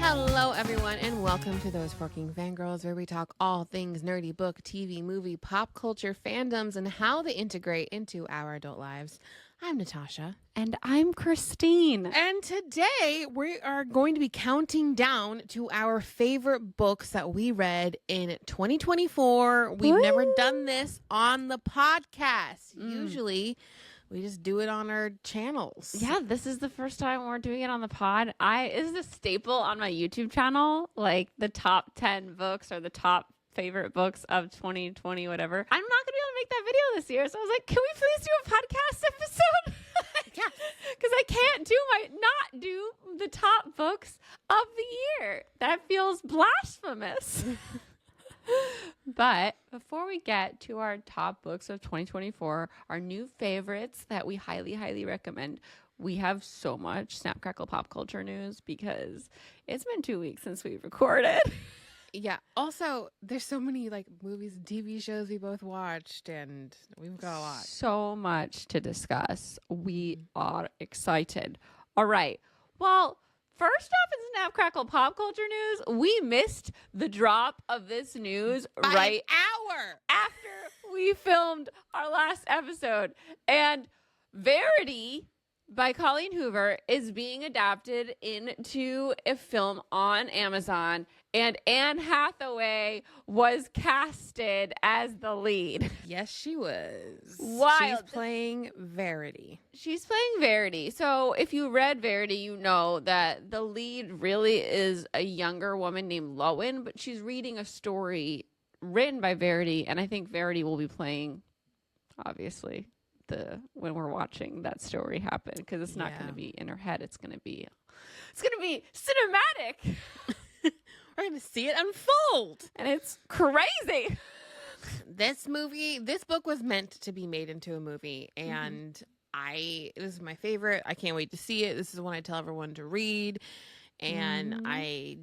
Hello, everyone, and welcome to Those Forking Fangirls, where we talk all things nerdy, book, TV, movie, pop culture, fandoms, and how they integrate into our adult lives. I'm Natasha. And I'm Christine. And today we are going to be counting down to our favorite books that we read in 2024. We've never done this on the podcast. Usually we just do it on our channels. Yeah, this is the first time we're doing it on the pod. This is a staple on my YouTube channel, like the top 10 books or the top favorite books of 2020, whatever. I'm not going to be able to make that video this year. So I was like, can we please do a podcast episode? Yeah. Because I can't not do the top books of the year. That feels blasphemous. But before we get to our top books of 2024, our new favorites that we highly, highly recommend, we have so much Snap Crackle pop culture news because it's been 2 weeks since we recorded. Yeah. Also, there's so many like movies and TV shows we both watched, and we've got a lot. So much to discuss. We are excited. All right. Well, first off in Snap Crackle pop culture news, we missed the drop of this news By an hour after we filmed our last episode. And Verity by Colleen Hoover is being adapted into a film on Amazon, and Anne Hathaway was casted as the lead. Yes, she was. Wild. She's playing Verity. She's playing Verity. So if you read Verity, you know that the lead really is a younger woman named Lowen, but she's reading a story written by Verity, and I think Verity will be playing, obviously, when we're watching that story happen, because it's not going to be in her head. It's going to be cinematic. We're going to see it unfold. And it's crazy. This book was meant to be made into a movie, and it was my favorite. I can't wait to see it. This is one I tell everyone to read. And I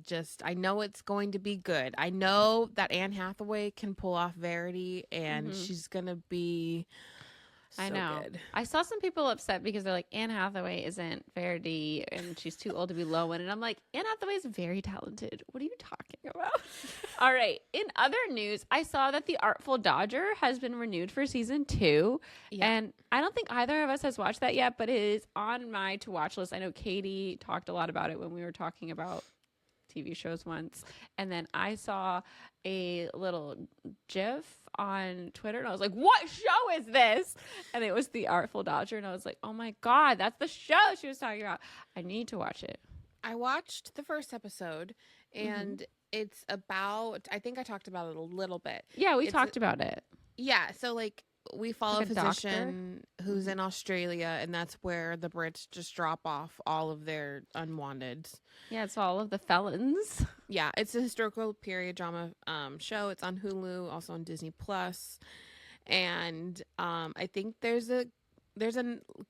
know it's going to be good. I know that Anne Hathaway can pull off Verity, and she's going to be so I know. good. I saw some people upset because they're like, Anne Hathaway isn't Verity and she's too old to be Lowen. And I'm like, Anne Hathaway is very talented. What are you talking about? All right. In other news, I saw that The Artful Dodger has been renewed for season 2. Yeah. And I don't think either of us has watched that yet, but it is on my to watch list. I know Katie talked a lot about it when we were talking about TV shows once. And then I saw a little GIF on Twitter and I was like, what show is this? And it was The Artful Dodger, and I was like, oh my God, that's the show she was talking about. I need to watch it. I watched the first episode, and it's about, I think I talked about it a little bit. Yeah, we talked about it. Yeah, so like we follow Like a physician who's in Australia, and that's where the Brits just drop off all of their unwanteds. Yeah, it's all of the felons. Yeah, it's a historical period drama show. It's on Hulu, also on Disney Plus, and I think there's a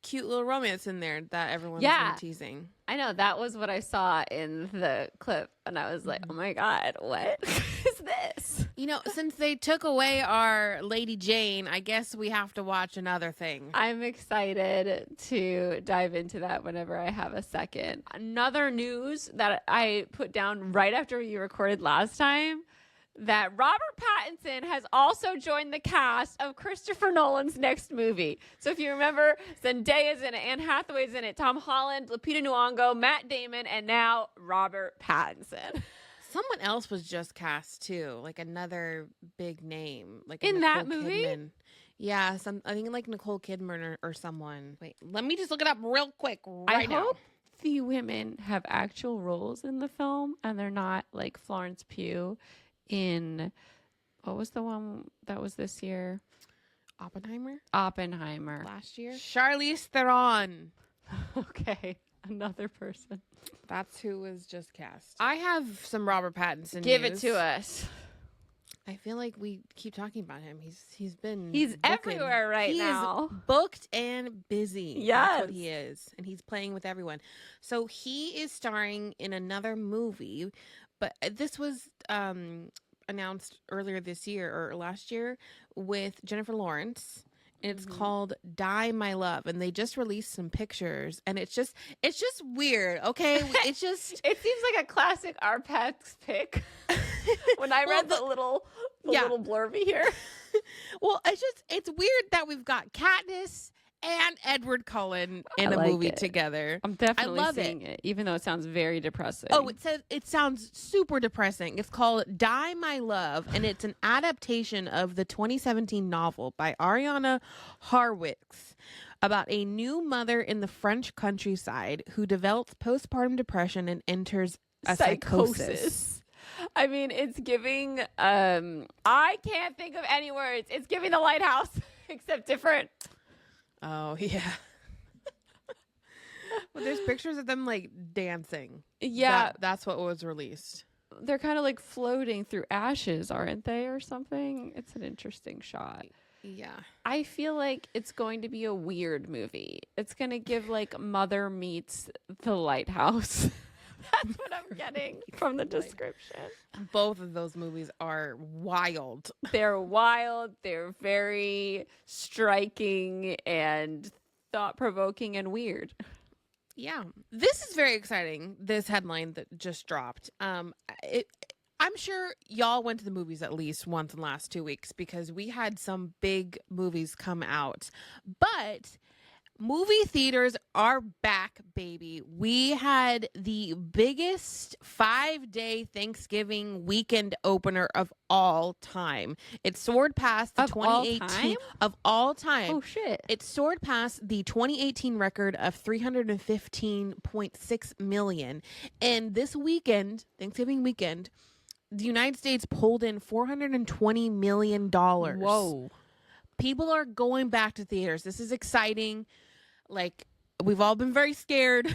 cute little romance in there that everyone's been teasing. I know, that was what I saw in the clip, and I was like, oh my God, what is this? You know, since they took away our Lady Jane, I guess we have to watch another thing. I'm excited to dive into that whenever I have a second. Another news that I put down right after we recorded last time, that Robert Pattinson has also joined the cast of Christopher Nolan's next movie. So if you remember, Zendaya's in it, Anne Hathaway's in it, Tom Holland, Lupita Nyong'o, Matt Damon, and now Robert Pattinson. Someone else was just cast too, like another big name, like in Nicole that movie. Kidman. Yeah, I think like Nicole Kidman or someone. Wait, let me just look it up real quick right now. I hope the women have actual roles in the film, and they're not like Florence Pugh in, what was the one that was this year? Oppenheimer. Last year? Charlize Theron. Okay, another person. That's who was just cast. I have some Robert Pattinson Give news. it to us. I feel like we keep talking about him. He's everywhere right now. He is booked and busy. Yes. That's what he is. And he's playing with everyone. So he is starring in another movie, but this was announced earlier this year or last year with Jennifer Lawrence. It's called Die My Love, and they just released some pictures, and it's just weird, okay? It's just It seems like a classic Arpex pick. When I read the little blurby here. well, it's weird that we've got Katniss and Edward Cullen in a like movie it. together. I'm definitely I love seeing it, even though it sounds very depressing. Oh, it sounds super depressing. It's called Die My Love, and it's an adaptation of the 2017 novel by Ariana Harwicz about a new mother in the French countryside who develops postpartum depression and enters a psychosis. I mean, it's giving, I can't think of any words. It's giving The Lighthouse, except different. Oh, yeah. Well, there's pictures of them like dancing. Yeah. That's what was released. They're kind of like floating through ashes, aren't they, or something? It's an interesting shot. Yeah. I feel like it's going to be a weird movie. It's going to give like Mother Meets The Lighthouse. That's what I'm getting from the description. Both of those movies are wild. They're wild. They're very striking and thought-provoking and weird. Yeah. This is very exciting, this headline that just dropped. I'm sure y'all went to the movies at least once in the last 2 weeks because we had some big movies come out. But movie theaters are back, baby. We had the biggest 5-day Thanksgiving weekend opener of all time. It soared past the 2018 of all time. Oh shit. It soared past the 2018 record of 315.6 million. And this weekend, Thanksgiving weekend, the United States pulled in $420 million. Whoa. People are going back to theaters. This is exciting. Like, we've all been very scared.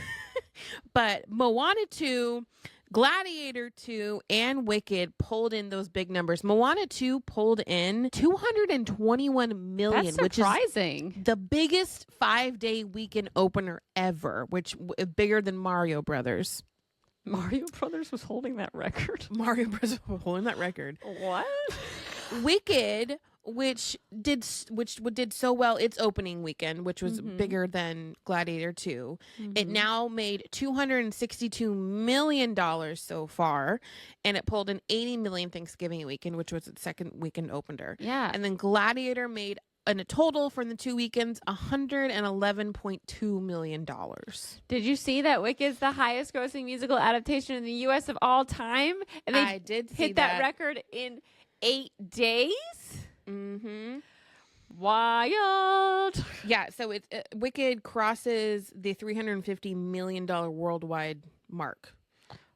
But Moana 2, Gladiator 2, and Wicked pulled in those big numbers. Moana 2 pulled in $221 million. That's surprising. Which is the biggest 5-day weekend opener ever, which bigger than Mario Brothers. Mario Brothers was holding that record. Mario Brothers was holding that record. What? Wicked, which did so well its opening weekend, which was bigger than Gladiator 2. It now made $262 million so far, and it pulled in $80 million Thanksgiving weekend, which was its second weekend opener. Yeah. And then Gladiator made in a total from the 2 weekends $111.2 million. Did you see that Wicked's the highest grossing musical adaptation in the US of all time? And they I did see hit that record in 8 days? Mm-hmm. Wild. Yeah, so it's Wicked crosses the $350 million worldwide mark.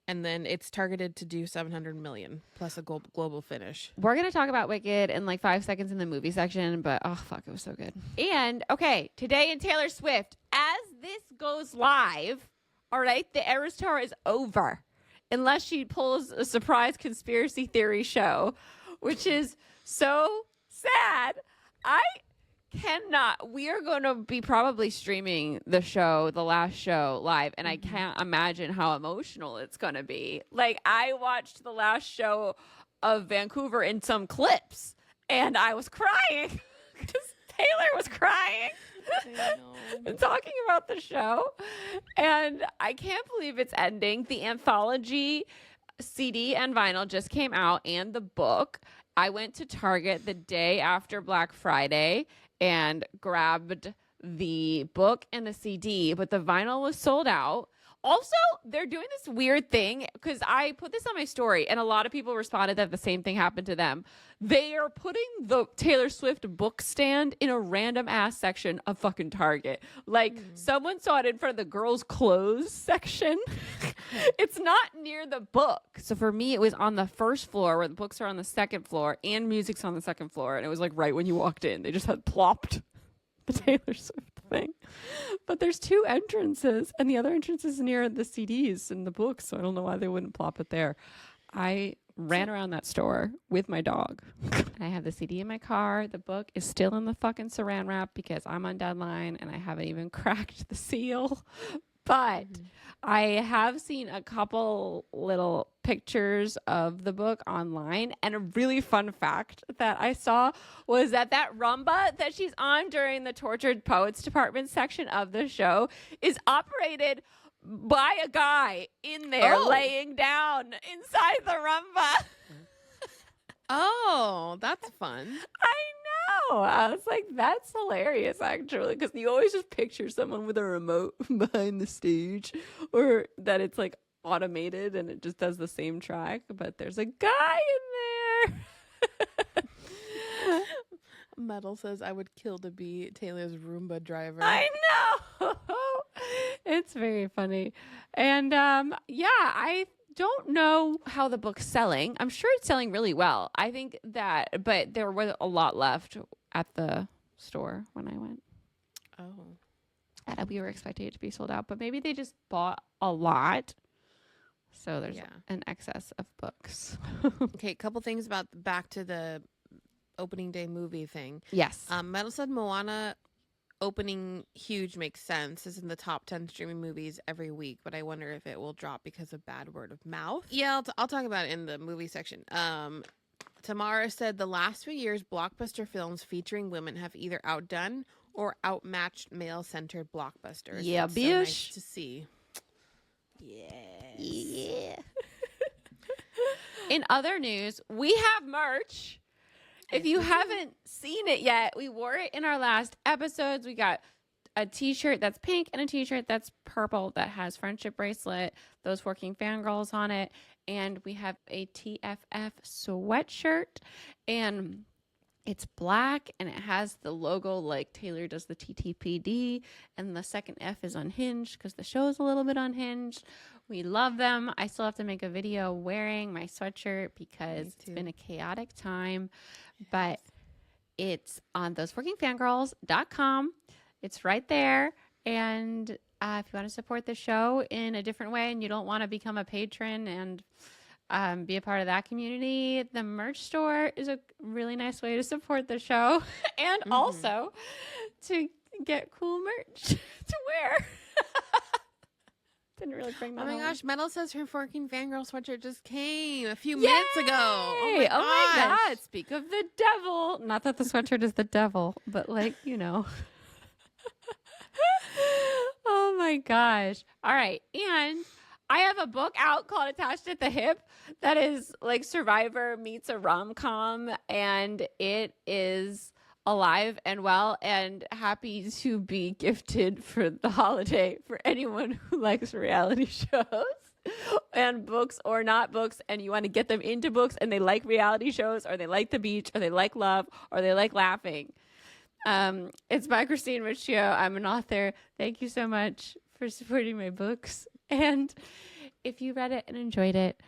And then it's targeted to do 700 million plus a global finish. We're going to talk about Wicked in like 5 seconds in the movie section, but oh, fuck, it was so good. And, okay, today in Taylor Swift, as this goes live, all right, the Eras Tour is over. Unless she pulls a surprise conspiracy theory show, which is so sad. I cannot. We are going to be probably streaming the last show live, and I can't imagine how emotional it's going to be. Like, I watched the last show of Vancouver in some clips, and I was crying because Taylor was crying and talking about the show, and I can't believe it's ending. The anthology CD and vinyl just came out, and the book. I went to Target the day after Black Friday and grabbed the book and the CD, but the vinyl was sold out. Also, they're doing this weird thing because I put this on my story and a lot of people responded that the same thing happened to them. They are putting the Taylor Swift book stand in a random ass section of fucking Target. Like someone saw it in front of the girls' clothes section. It's not near the book. So for me, it was on the first floor where the books are on the second floor and music's on the second floor. And it was like right when you walked in, they just had plopped the Taylor Swift thing. But there's 2 entrances and the other entrance is near the CDs and the books. So I don't know why they wouldn't plop it there. I ran around that store with my dog. I have the CD in my car. The book is still in the fucking saran wrap because I'm on deadline and I haven't even cracked the seal. But I have seen a couple little pictures of the book online, and a really fun fact that I saw was that rumba that she's on during the Tortured Poets Department section of the show is operated by a guy in there laying down inside the rumba. Oh, that's fun. I know. I was like, that's hilarious, actually, because you always just picture someone with a remote behind the stage, or that it's like automated and it just does the same track, but there's a guy in there. Metal says, I would kill to be Taylor's Roomba driver. I know. It's very funny. And I don't know how the book's selling. I'm sure it's selling really well. I think that, but there was a lot left at the store when I went. Oh. And we were expecting it to be sold out, but maybe they just bought a lot. So there's an excess of books. Okay, a couple things about back to the opening day movie thing. Yes. Metal said Moana opening huge makes sense. It's in the top 10 streaming movies every week, but I wonder if it will drop because of bad word of mouth. Yeah, I'll talk about it in the movie section. Tamara said the last few years, blockbuster films featuring women have either outdone or outmatched male-centered blockbusters. Yeah, It's so nice to see. Yeah. In other news, we have merch. If you haven't seen it yet, we wore it in our last episodes. We got a t-shirt that's pink and a t-shirt that's purple that has Friendship Bracelet, those working fangirls on it. And we have a TFF sweatshirt, and it's black and it has the logo like Taylor does the TTPD, and the second F is unhinged because the show is a little bit unhinged. We love them. I still have to make a video wearing my sweatshirt because it's been a chaotic time, but it's on thoseworkingfangirls.com. It's right there. And if you want to support the show in a different way and you don't want to become a patron and be a part of that community, the merch store is a really nice way to support the show and also to get cool merch to wear. Didn't really bring that Oh my home. gosh, Metal says her Forking Fangirl sweatshirt just came a few minutes ago. Oh my God. Speak of the devil. Not that the sweatshirt is the devil, but like, you know. Oh my gosh. All right. And I have a book out called Attached at the Hip that is like Survivor meets a rom-com, and it is alive and well and happy to be gifted for the holiday for anyone who likes reality shows and books or not books, and you want to get them into books and they like reality shows, or they like the beach, or they like love, or they like laughing. It's by Christine and Riccio. I'm an author. Thank you so much for supporting my books. And if you read it and enjoyed it,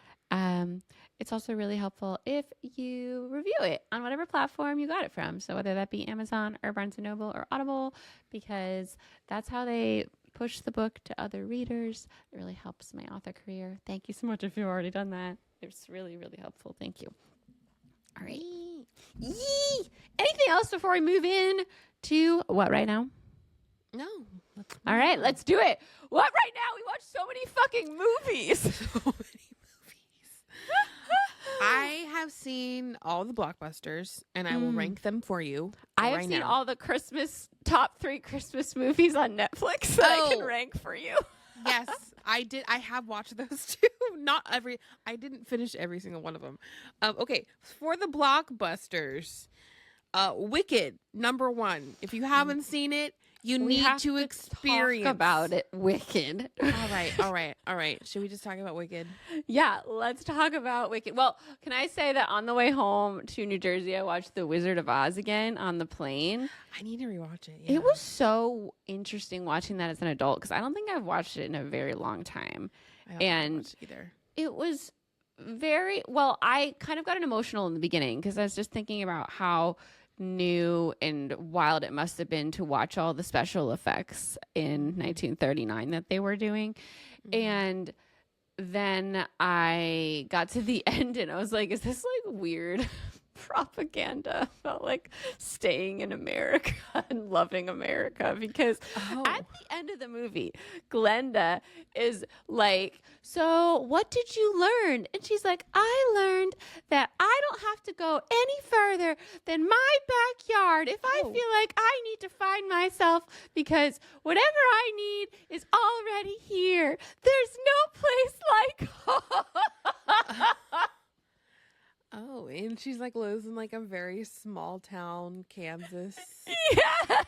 it's also really helpful if you review it on whatever platform you got it from. So whether that be Amazon or Barnes & Noble or Audible, because that's how they push the book to other readers. It really helps my author career. Thank you so much if you've already done that. It's really, really helpful. Thank you. All right. Yee! Anything else before we move in to what right now? No. All right, let's do it. What right now? We watch so many fucking movies. So many movies. I have seen all the blockbusters, and I will rank them for you. I have seen all the top 3 Christmas movies on Netflix that I can rank for you. Yes, I did. I have watched those too. I didn't finish every single one of them. Okay, for the blockbusters, Wicked, number 1. If you haven't seen it, you need to experience. Talk about it, Wicked. All right. Should we just talk about Wicked? Yeah, let's talk about Wicked. Well, can I say that on the way home to New Jersey, I watched The Wizard of Oz again on the plane. I need to rewatch it. Yeah. It was so interesting watching that as an adult because I don't think I've watched it in a very long time. I haven't watched it either. It was I kind of got emotional in the beginning because I was just thinking about how new and wild it must have been to watch all the special effects in 1939 that they were doing. And then I got to the end and I was like, is this like weird propaganda about like staying in America and loving America, because at the end of the movie, Glenda is like, so what did you learn? And she's like, I learned that I don't have to go any further than my backyard if I feel like I need to find myself, because whatever I need is already here. There's no place like home. Oh, and she's like lives in like a very small town, Kansas. Yes.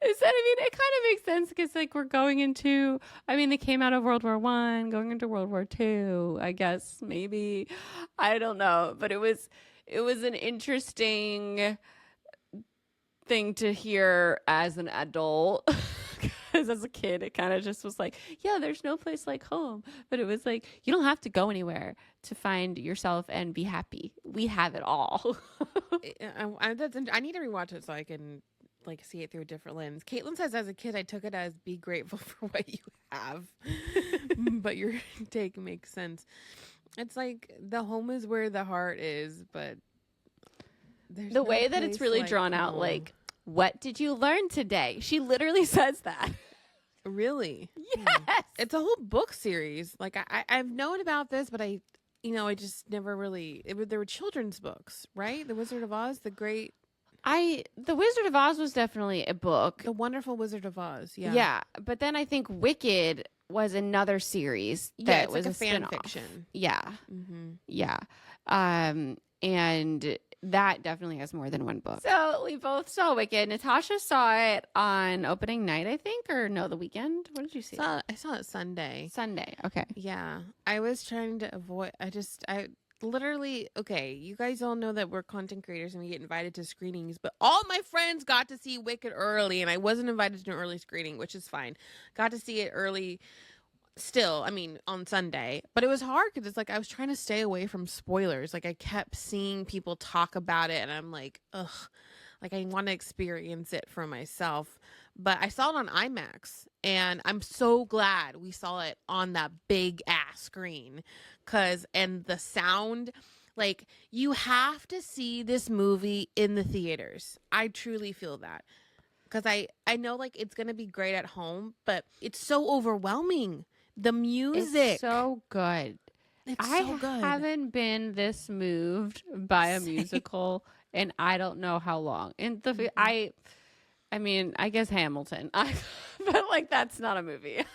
It kind of makes sense because like we're going into, they came out of World War I, going into World War II, I guess, maybe. I don't know. But it was an interesting thing to hear as an adult. Because as a kid, it kind of just was like, yeah, there's no place like home. But it was like, you don't have to go anywhere to find yourself and be happy. We have it all. I need to rewatch it so I can like see it through a different lens. Caitlin says, as a kid, I took it as be grateful for what you have. But your take makes sense. It's like the home is where the heart is, but there's the no way that it's really like drawn out, home. like, what did you learn today? She literally says that. Really? Yes. It's a whole book series. Like I've known about this, but I just never really. There were children's books, right? The Wizard of Oz, The Wizard of Oz was definitely a book. The Wonderful Wizard of Oz. Yeah. Yeah, but then I think Wicked was another series that it's was like a fan spin-off. fiction. Yeah. Mm-hmm. Yeah. And that definitely has more than one book. So we both saw Wicked. Natasha saw it on opening night, I think, or no, the weekend. What did you see? I saw it Sunday. Sunday. Okay. Yeah. I was trying to avoid. I literally, okay, you guys all know that we're content creators and we get invited to screenings, but all my friends got to see Wicked early and I wasn't invited to an early screening, which is fine. Got to see it early still, on Sunday, but it was hard because it's like I was trying to stay away from spoilers. Like I kept seeing people talk about it and I'm like, ugh, like I want to experience it for myself. But I saw it on IMAX and I'm so glad we saw it on that big ass screen, and the sound, like you have to see this movie in the theaters. I truly feel that. Because I know like it's going to be great at home, but it's so overwhelming. The music. It's so good. It's so good. I haven't been this moved by a musical in I don't know how long. And I guess Hamilton. But like that's not a movie.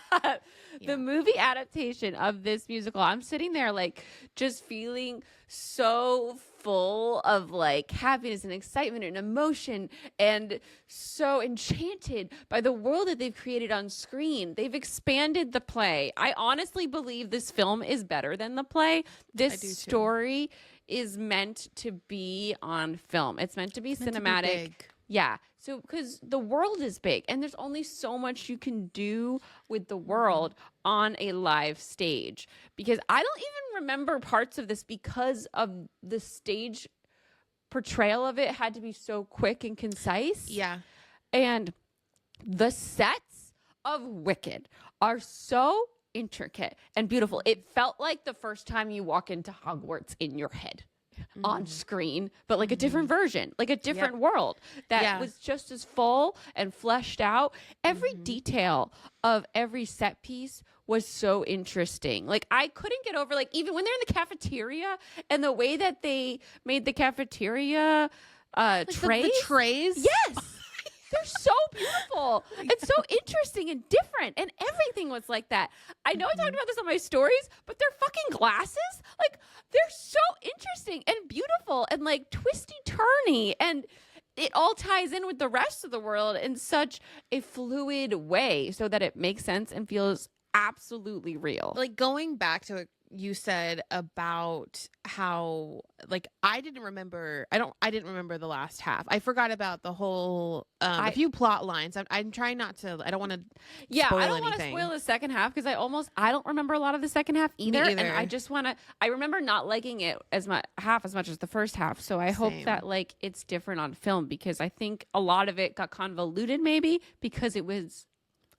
The movie adaptation of this musical, I'm sitting there like just feeling so full of like happiness and excitement and emotion and so enchanted by the world that they've created on screen. They've expanded the play. I honestly believe this film is better than the play. This story is meant to be on film. It's meant to be cinematic. Yeah. So, because the world is big and there's only so much you can do with the world on a live stage. Because I don't even remember parts of this because of the stage portrayal of it had to be so quick and concise. Yeah. And the sets of Wicked are so intricate and beautiful. It felt like the first time you walk into Hogwarts in your head. On screen, but like a different version, like a different world that was just as full and fleshed out. Every detail of every set piece was so interesting. Like I couldn't get over, like even when they're in the cafeteria and the way that they made the cafeteria trays. The trays? Yes. They're so beautiful and so interesting and different. And everything was like that. I know I talked about this on my stories, but their fucking glasses, like they're so interesting and beautiful and like twisty turny. And it all ties in with the rest of the world in such a fluid way so that it makes sense and feels absolutely real. Like going back to what you said about how like I didn't remember the last half. I forgot about the whole a few plot lines. I'm trying not to. I don't want to. I don't want to spoil the second half because I don't remember a lot of the second half either. And I just want to. I remember not liking it as much as the first half. So I hope that like it's different on film because I think a lot of it got convoluted maybe because it was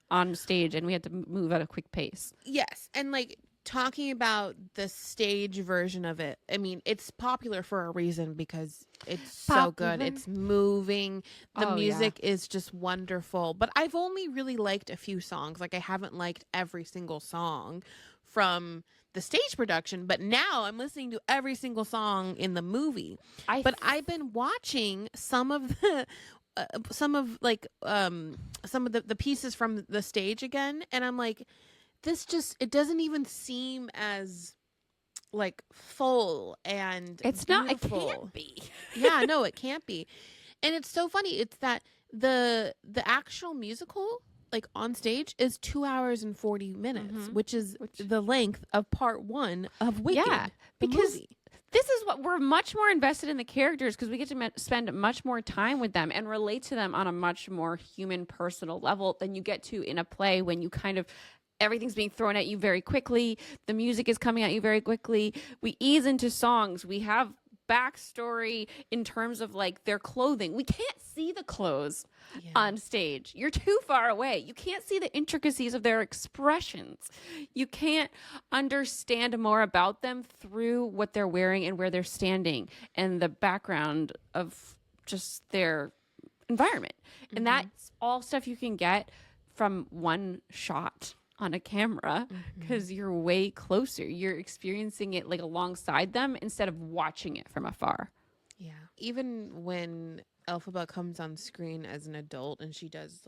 on stage and we had to move at a quick pace. Yes, and like talking about the stage version of it, I mean, it's popular for a reason because it's so good. It's moving. The music is just wonderful. But I've only really liked a few songs. Like, I haven't liked every single song from the stage production, but now I'm listening to every single song in the movie. I've been watching some of the some of the pieces from the stage again, and I'm like, this just, it doesn't even seem as like full and it's beautiful. Not, it can't be. Yeah, no, it can't be. And it's so funny. It's that the actual musical, like on stage, is 2 hours and 40 minutes, which is the length of part 1 of Wicked. Yeah, because this is what we're much more invested in the characters, because we get to spend much more time with them and relate to them on a much more human, personal level than you get to in a play, when you kind of, everything's being thrown at you very quickly. The music is coming at you very quickly. We ease into songs. We have backstory in terms of like their clothing. We can't see the clothes on stage. You're too far away. You can't see the intricacies of their expressions. You can't understand more about them through what they're wearing and where they're standing and the background of just their environment. And that's all stuff you can get from one shot on a camera, because you're way closer. You're experiencing it like alongside them instead of watching it from afar. Yeah. Even when Elphaba comes on screen as an adult and she does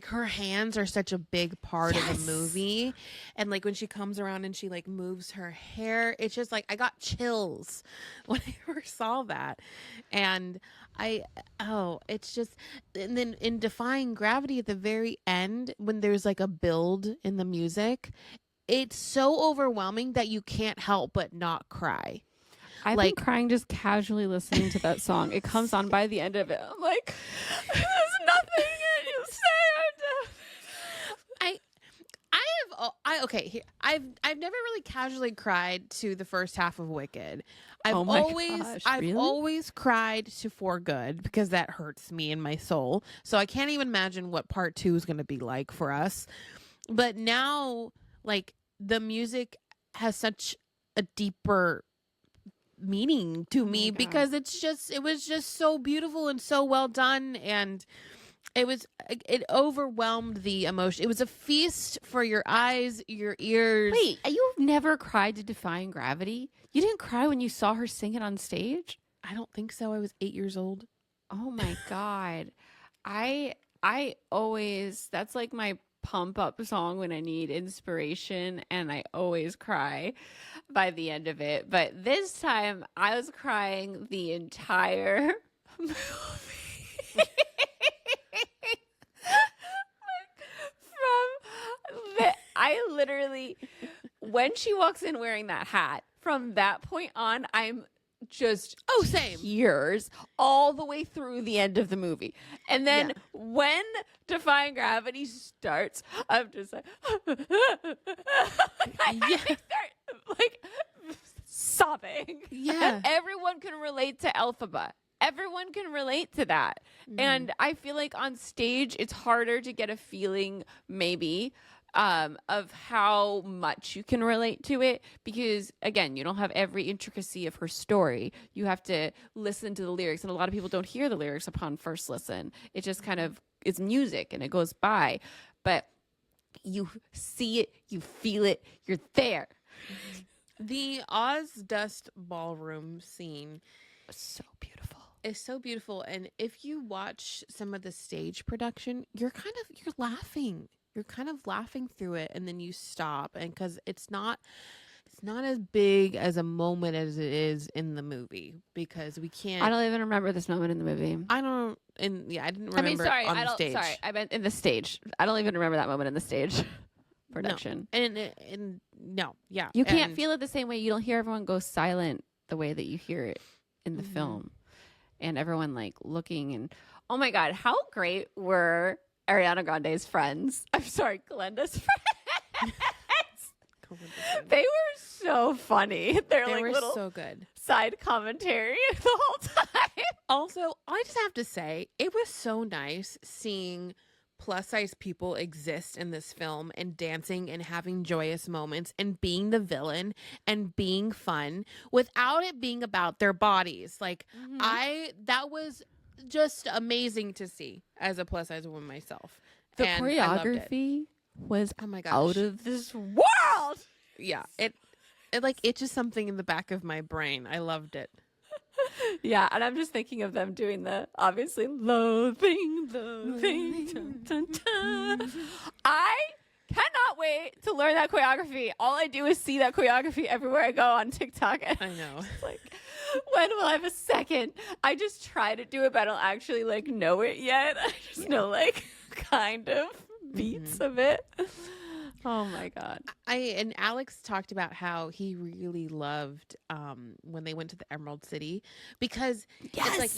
her hands are such a big part of the movie. And like when she comes around and she like moves her hair, it's just like, I got chills when I first saw that. And it's just, and then in Defying Gravity at the very end, when there's like a build in the music, it's so overwhelming that you can't help but not cry. I've been crying just casually listening to that song. It comes on by the end of it. I'm like, there's nothing you say. I've never really casually cried to the first half of Wicked. I've really? always cried to For Good, because that hurts me in my soul. So I can't even imagine what part 2 is going to be like for us. But now, like, the music has such a deeper meaning to me, because it was just so beautiful and so well done, and it overwhelmed the emotion. It was a feast for your eyes, your ears. Wait, you've never cried to Defying Gravity? You didn't cry when you saw her sing it on stage? I don't think so. I was 8 years old. Oh my God. I always, that's like my pump up song when I need inspiration, and I always cry by the end of it. But this time I was crying the entire movie. I literally, when she walks in wearing that hat, from that point on, I'm just same tears all the way through the end of the movie. And then when Defying Gravity starts, I'm just like, I start like sobbing. Yeah. Everyone can relate to Elphaba. Everyone can relate to that. And I feel like on stage, it's harder to get a feeling maybe of how much you can relate to it, because again, you don't have every intricacy of her story. You have to listen to the lyrics, and a lot of people don't hear the lyrics upon first listen. It just kind of, it's music and it goes by, but you see it, you feel it, you're there. The Oz Dust ballroom scene It's so beautiful. It's so beautiful, and if you watch some of the stage production, you're laughing. You're kind of laughing through it, and then you stop, and because it's not as big as a moment as it is in the movie, because we can't. I don't even remember this moment in the movie. I didn't remember it on the stage. Sorry, I meant in the stage. I don't even remember that moment in the stage production. No. And no, yeah. You can't feel it the same way. You don't hear everyone go silent the way that you hear it in the film, and everyone like looking, and oh my God, how great were Ariana Grande's friends? I'm sorry, Glenda's friends. They were so funny. They like were little so good side commentary the whole time. Also, I just have to say, it was so nice seeing plus size people exist in this film and dancing and having joyous moments and being the villain and being fun without it being about their bodies. Like that was just amazing to see as a plus size woman myself. The And I loved it. choreography was Oh my gosh. out of this world. Yeah. It like itches something in the back of my brain. I loved it. Yeah, and I'm just thinking of them doing the obviously loathing. Dun, dun, dun. I cannot wait to learn that choreography. All I do is see that choreography everywhere I go on TikTok. And I know. it's like, when will I have a second? I just try to do it, but I don't actually like know it yet. I just know like kind of beats of it. Oh my God. And Alex talked about how he really loved when they went to the Emerald City, because it's like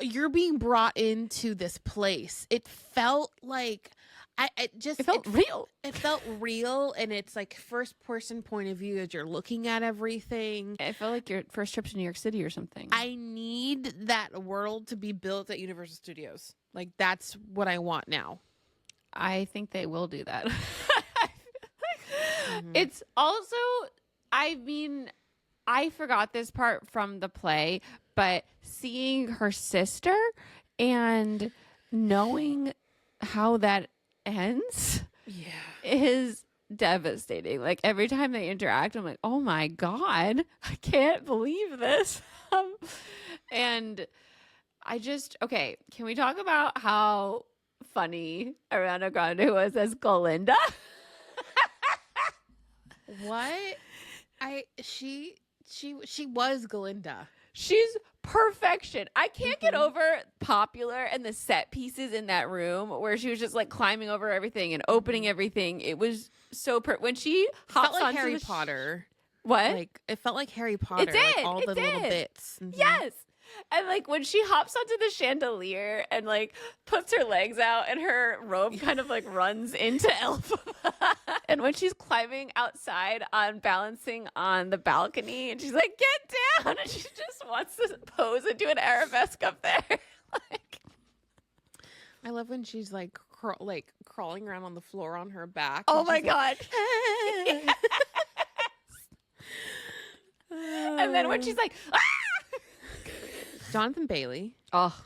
you're being brought into this place. It felt like it felt real. It felt real, and it's like first person point of view as you're looking at everything. It felt like your first trip to New York City or something. I need that world to be built at Universal Studios. Like that's what I want now. I think they will do that. It's also, I mean, I forgot this part from the play, but seeing her sister and knowing how that ends is devastating. Like every time they interact, I'm like, oh my God, I can't believe this. And I just, okay, can we talk about how funny Ariana Grande was as Glinda? What? She was Glinda. She's perfection. I can't get over Popular and the set pieces in that room where she was just like climbing over everything and opening everything. It was so when she hops like onto Harry Potter. What? Like it felt like Harry Potter. It did. Like all the little bits. Yes. And like when she hops onto the chandelier and like puts her legs out and her robe kind of like runs into Elphaba. And when she's climbing outside on balancing on the balcony and she's like, get down. And she just wants to pose and do an arabesque up there. Like, I love when she's like crawling around on the floor on her back. Oh my God. Like, And then when she's like, ah! Jonathan Bailey. Oh,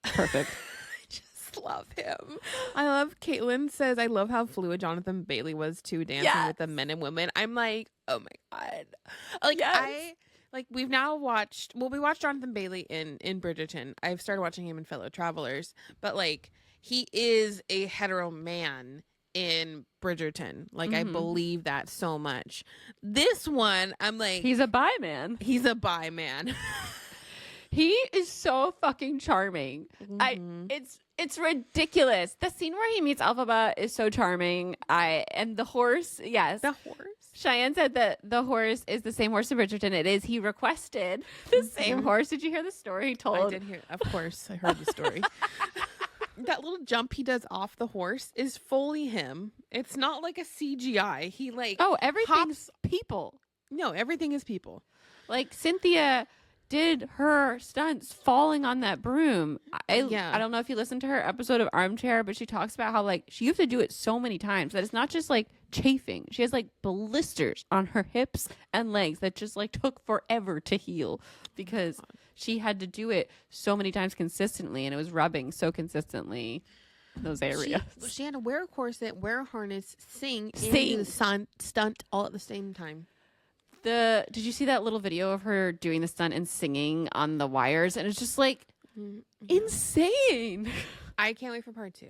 perfect. I just love him. I love Caitlin says, I love how fluid Jonathan Bailey was too, dancing with the men and women. I'm like, oh my God. Like we've now watched, we watched Jonathan Bailey in Bridgerton. I've started watching him in Fellow Travelers, but like he is a hetero man in Bridgerton. Like I believe that so much. This one, I'm like, he's a bi man. He's a bi man. He is so fucking charming. It's ridiculous. The scene where he meets Elphaba is so charming. And the horse, yes. The horse. Cheyenne said that the horse is the same horse in Bridgerton. It is. He requested the same horse. Did you hear the story he told? I did hear. Of course, I heard the story. That little jump he does off the horse is fully him. It's not like a CGI. He like everything's people. No, everything is people. Like Cynthia did her stunts falling on that broom. I don't know if you listened to her episode of Armchair, but she talks about how like she used to do it so many times that it's not just like chafing. She has like blisters on her hips and legs that just like took forever to heal because she had to do it so many times consistently, and it was rubbing so consistently those areas. She had to wear a corset, wear a harness, sing. And do the stunt all at the same time. Did you see that little video of her doing the stunt and singing on the wires? And it's just like insane. I can't wait for part 2.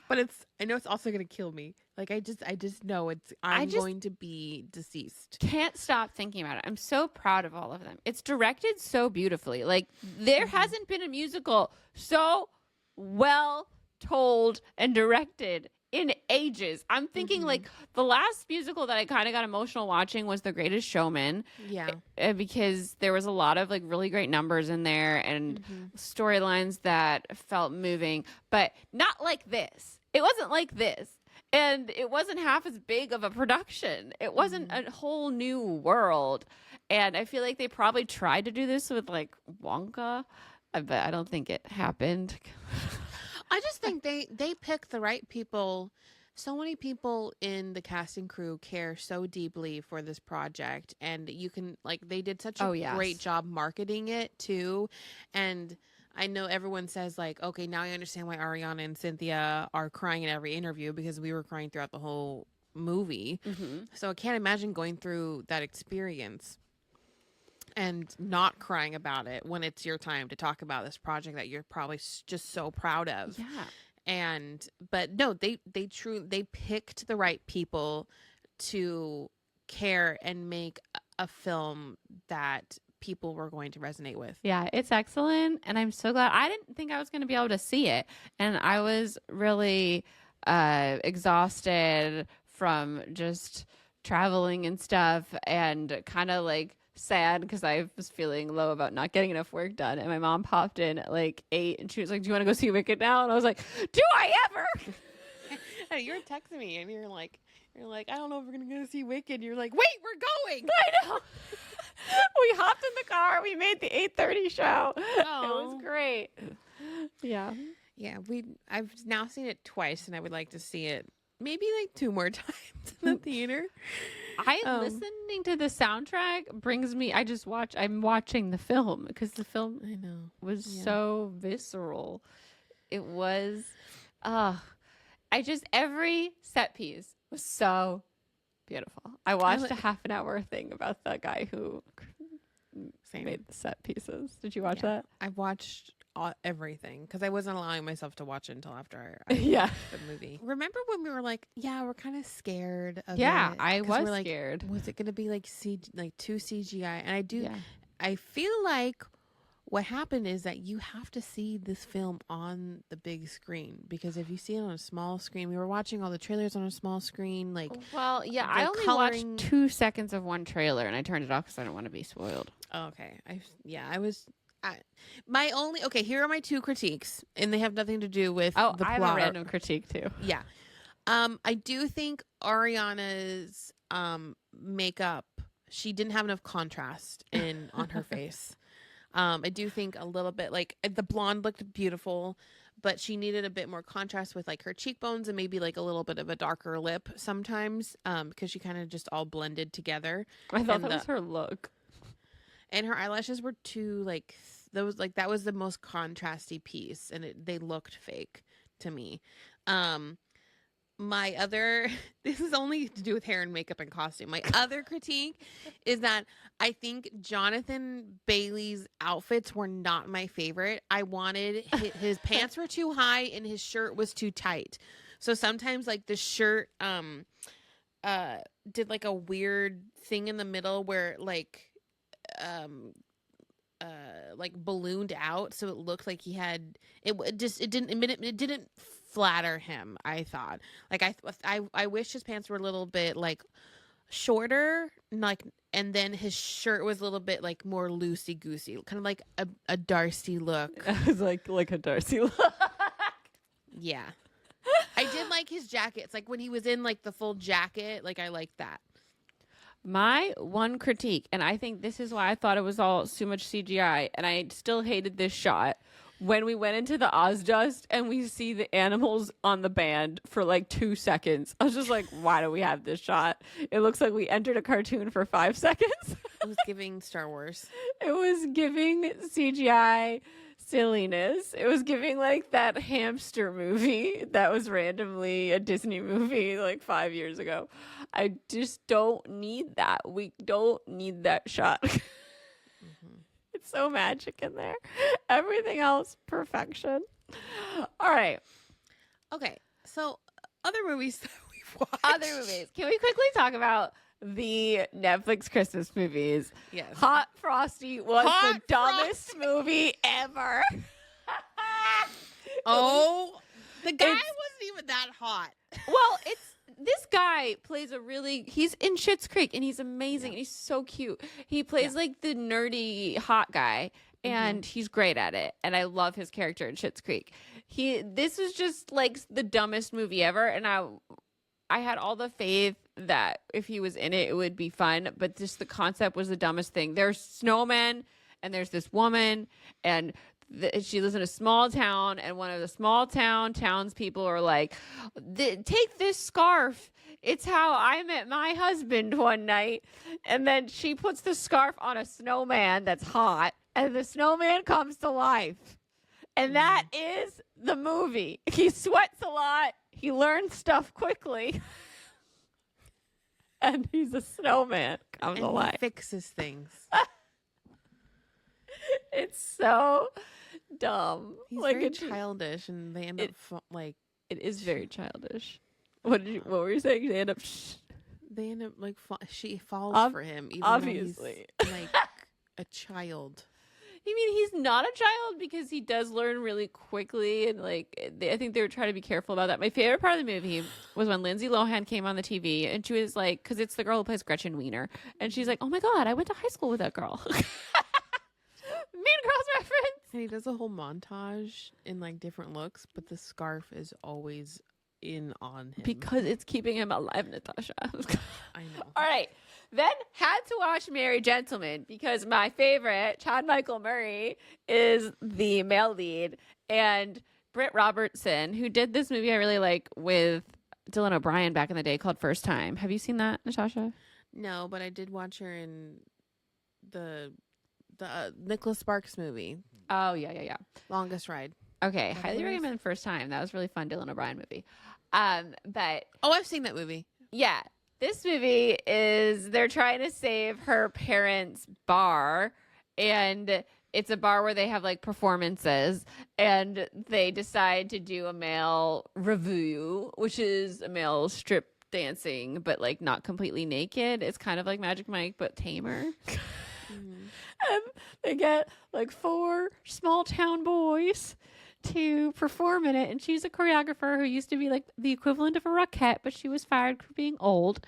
But I know it's also going to kill me. Like I just know I'm going to be deceased. Can't stop thinking about it. I'm so proud of all of them. It's directed so beautifully. Like there hasn't been a musical so well told and directed in ages. I'm thinking like the last musical that I kind of got emotional watching was The Greatest Showman. Yeah. Because there was a lot of like really great numbers in there and storylines that felt moving, but not like this. It wasn't like this. And it wasn't half as big of a production. It wasn't a whole new world. And I feel like they probably tried to do this with like Wonka, but I don't think it happened. I just think they pick the right people. So many people in the casting crew care so deeply for this project, and you can like they did such a great job marketing it too. And I know everyone says like, okay, now I understand why Ariana and Cynthia are crying in every interview because we were crying throughout the whole movie. So I can't imagine going through that experience and not crying about it when it's your time to talk about this project that you're probably just so proud of. Yeah. But no, they picked the right people to care and make a film that people were going to resonate with. Yeah, it's excellent. And I'm so glad. I didn't think I was going to be able to see it. And I was really exhausted from just traveling and stuff and kind of like sad because I was feeling low about not getting enough work done. And my mom popped in at like 8 and she was like, do you want to go see Wicked now? And I was like, do I ever? You were texting me and you're like, I don't know if we're going to go see Wicked. You're like, wait, we're going. I know. We hopped in the car. We made the 8:30 show. Oh. It was great. Yeah. Yeah, I've now seen it twice and I would like to see it maybe like 2 more times in the theater. Listening to the soundtrack brings me I'm watching the film because the film was so visceral. It was every set piece was so beautiful. I watched a half an hour thing about the guy who made the set pieces. Did you watch that? I watched everything because I wasn't allowing myself to watch it until after I the movie. Remember when we were like, we're kind of scared of it? I was scared. Was it going to be like too CGI? And I feel like what happened is that you have to see this film on the big screen because if you see it on a small screen, we were watching all the trailers on a small screen. I only watched 2 seconds of one trailer and I turned it off because I don't want to be spoiled. Oh, okay. Here are my 2 critiques, and they have nothing to do with the plot. I have a random critique too. Yeah. I do think Ariana's makeup, she didn't have enough contrast on her face. I do think a little bit like the blonde looked beautiful, but she needed a bit more contrast with like her cheekbones and maybe like a little bit of a darker lip sometimes because she kind of just all blended together. I thought that was her look. And her eyelashes were too that was the most contrasty piece and they looked fake to me. My other, this is only to do with hair and makeup and costume. My other critique is that I think Jonathan Bailey's outfits were not my favorite. I wanted his pants were too high and his shirt was too tight. So sometimes like the shirt did like a weird thing in the middle where like ballooned out, so it looked like he had it didn't flatter him. I thought like I wish his pants were a little bit like shorter, like, and then his shirt was a little bit like more loosey goosey, kind of like a Darcy look. It was like a Darcy look. Yeah. I did like his jackets, like when he was in like the full jacket, like I liked that. My one critique, and I think this is why I thought it was all so much CGI, and I still hated this shot, when we went into the Ozdust and we see the animals on the band for like 2 seconds. I was just like, why do we have this shot? It looks like we entered a cartoon for 5 seconds. It was giving Star Wars. It was giving CGI silliness. It was giving like that hamster movie that was randomly a Disney movie like 5 years ago. I just don't need that. We don't need that shot. It's so magic in there. Everything else, perfection. All right. Okay. So other movies that we've watched. Other movies. Can we quickly talk about the Netflix Christmas movies? Yes. Hot Frosty was the dumbest movie ever. The guy wasn't even that hot. Well, this guy plays he's in Schitt's Creek and he's amazing and he's so cute. He plays like the nerdy hot guy and he's great at it. And I love his character in Schitt's Creek. This was just like the dumbest movie ever. And I had all the faith that if he was in it, it would be fun. But just the concept was the dumbest thing. There's snowmen and there's this woman and she lives in a small town, and one of the small townspeople are like, take this scarf. It's how I met my husband one night. And then she puts the scarf on a snowman that's hot, and the snowman comes to life. And that is the movie. He sweats a lot. He learns stuff quickly. And he's a snowman. Comes alive. He fixes things. It's so dumb. He's very childish, and they end up like. It is very childish. What were you saying? They end up. They end up like she falls for him, even obviously, though he's like a child. I mean, he's not a child because he does learn really quickly, and like I think they were trying to be careful about that. My favorite part of the movie was when Lindsay Lohan came on the TV, and she was like, because it's the girl who plays Gretchen Wiener, and she's like, "Oh my God, I went to high school with that girl." Mean Girls reference. And he does a whole montage in like different looks, but the scarf is always in on him because it's keeping him alive, Natasha. I know. All right. Then had to watch Merry Gentlemen because my favorite, Chad Michael Murray, is the male lead, and Britt Robertson, who did this movie I really like with Dylan O'Brien back in the day called First Time. Have you seen that, Natasha? No, but I did watch her in the Nicholas Sparks movie. Oh, yeah. Longest Ride. Okay, highly recommend First Time. That was a really fun Dylan O'Brien movie. But I've seen that movie. Yeah. This movie is they're trying to save her parents' bar, and it's a bar where they have like performances, and they decide to do a male revue, which is a male strip dancing, but like not completely naked. It's kind of like Magic Mike, but tamer. And they get like 4 small town boys to perform in it, and she's a choreographer who used to be like the equivalent of a Rockette, but she was fired for being old,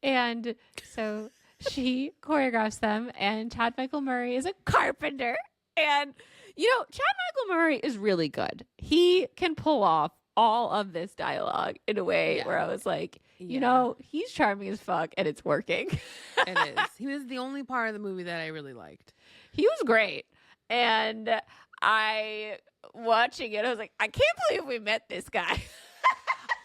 and so she choreographs them. And Chad Michael Murray is a carpenter, and Chad Michael Murray is really good. He can pull off all of this dialogue in a way where I was like, he's charming as fuck, and it's working. It is. He was the only part of the movie that I really liked. He was great, and watching it, I was like, I can't believe we met this guy.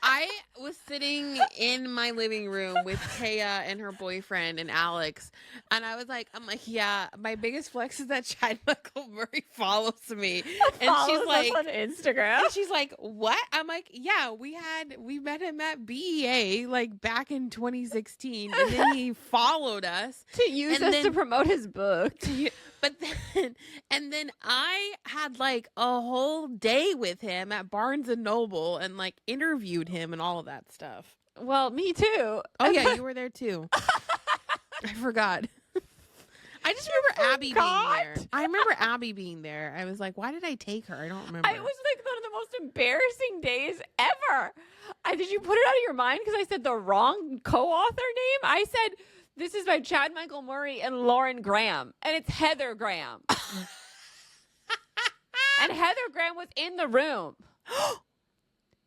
I was sitting in my living room with Kaya and her boyfriend and Alex, and I'm like, yeah, my biggest flex is that Chad Michael Murray follows me. And she's like, on Instagram. And she's like, what? I'm like, yeah, we met him at BEA like back in 2016, and then he followed us to use us to promote his book. But then I had like a whole day with him at Barnes and Noble and like interviewed him and all of that stuff. Well, me too. Oh yeah, you were there too. I forgot. I just remember Abby being there. I remember Abby being there. I was like, why did I take her? I don't remember. It was like one of the most embarrassing days ever. Did you put it out of your mind because I said the wrong co-author name? I said, this is by Chad Michael Murray and Lauren Graham, and it's Heather Graham. And Heather Graham was in the room.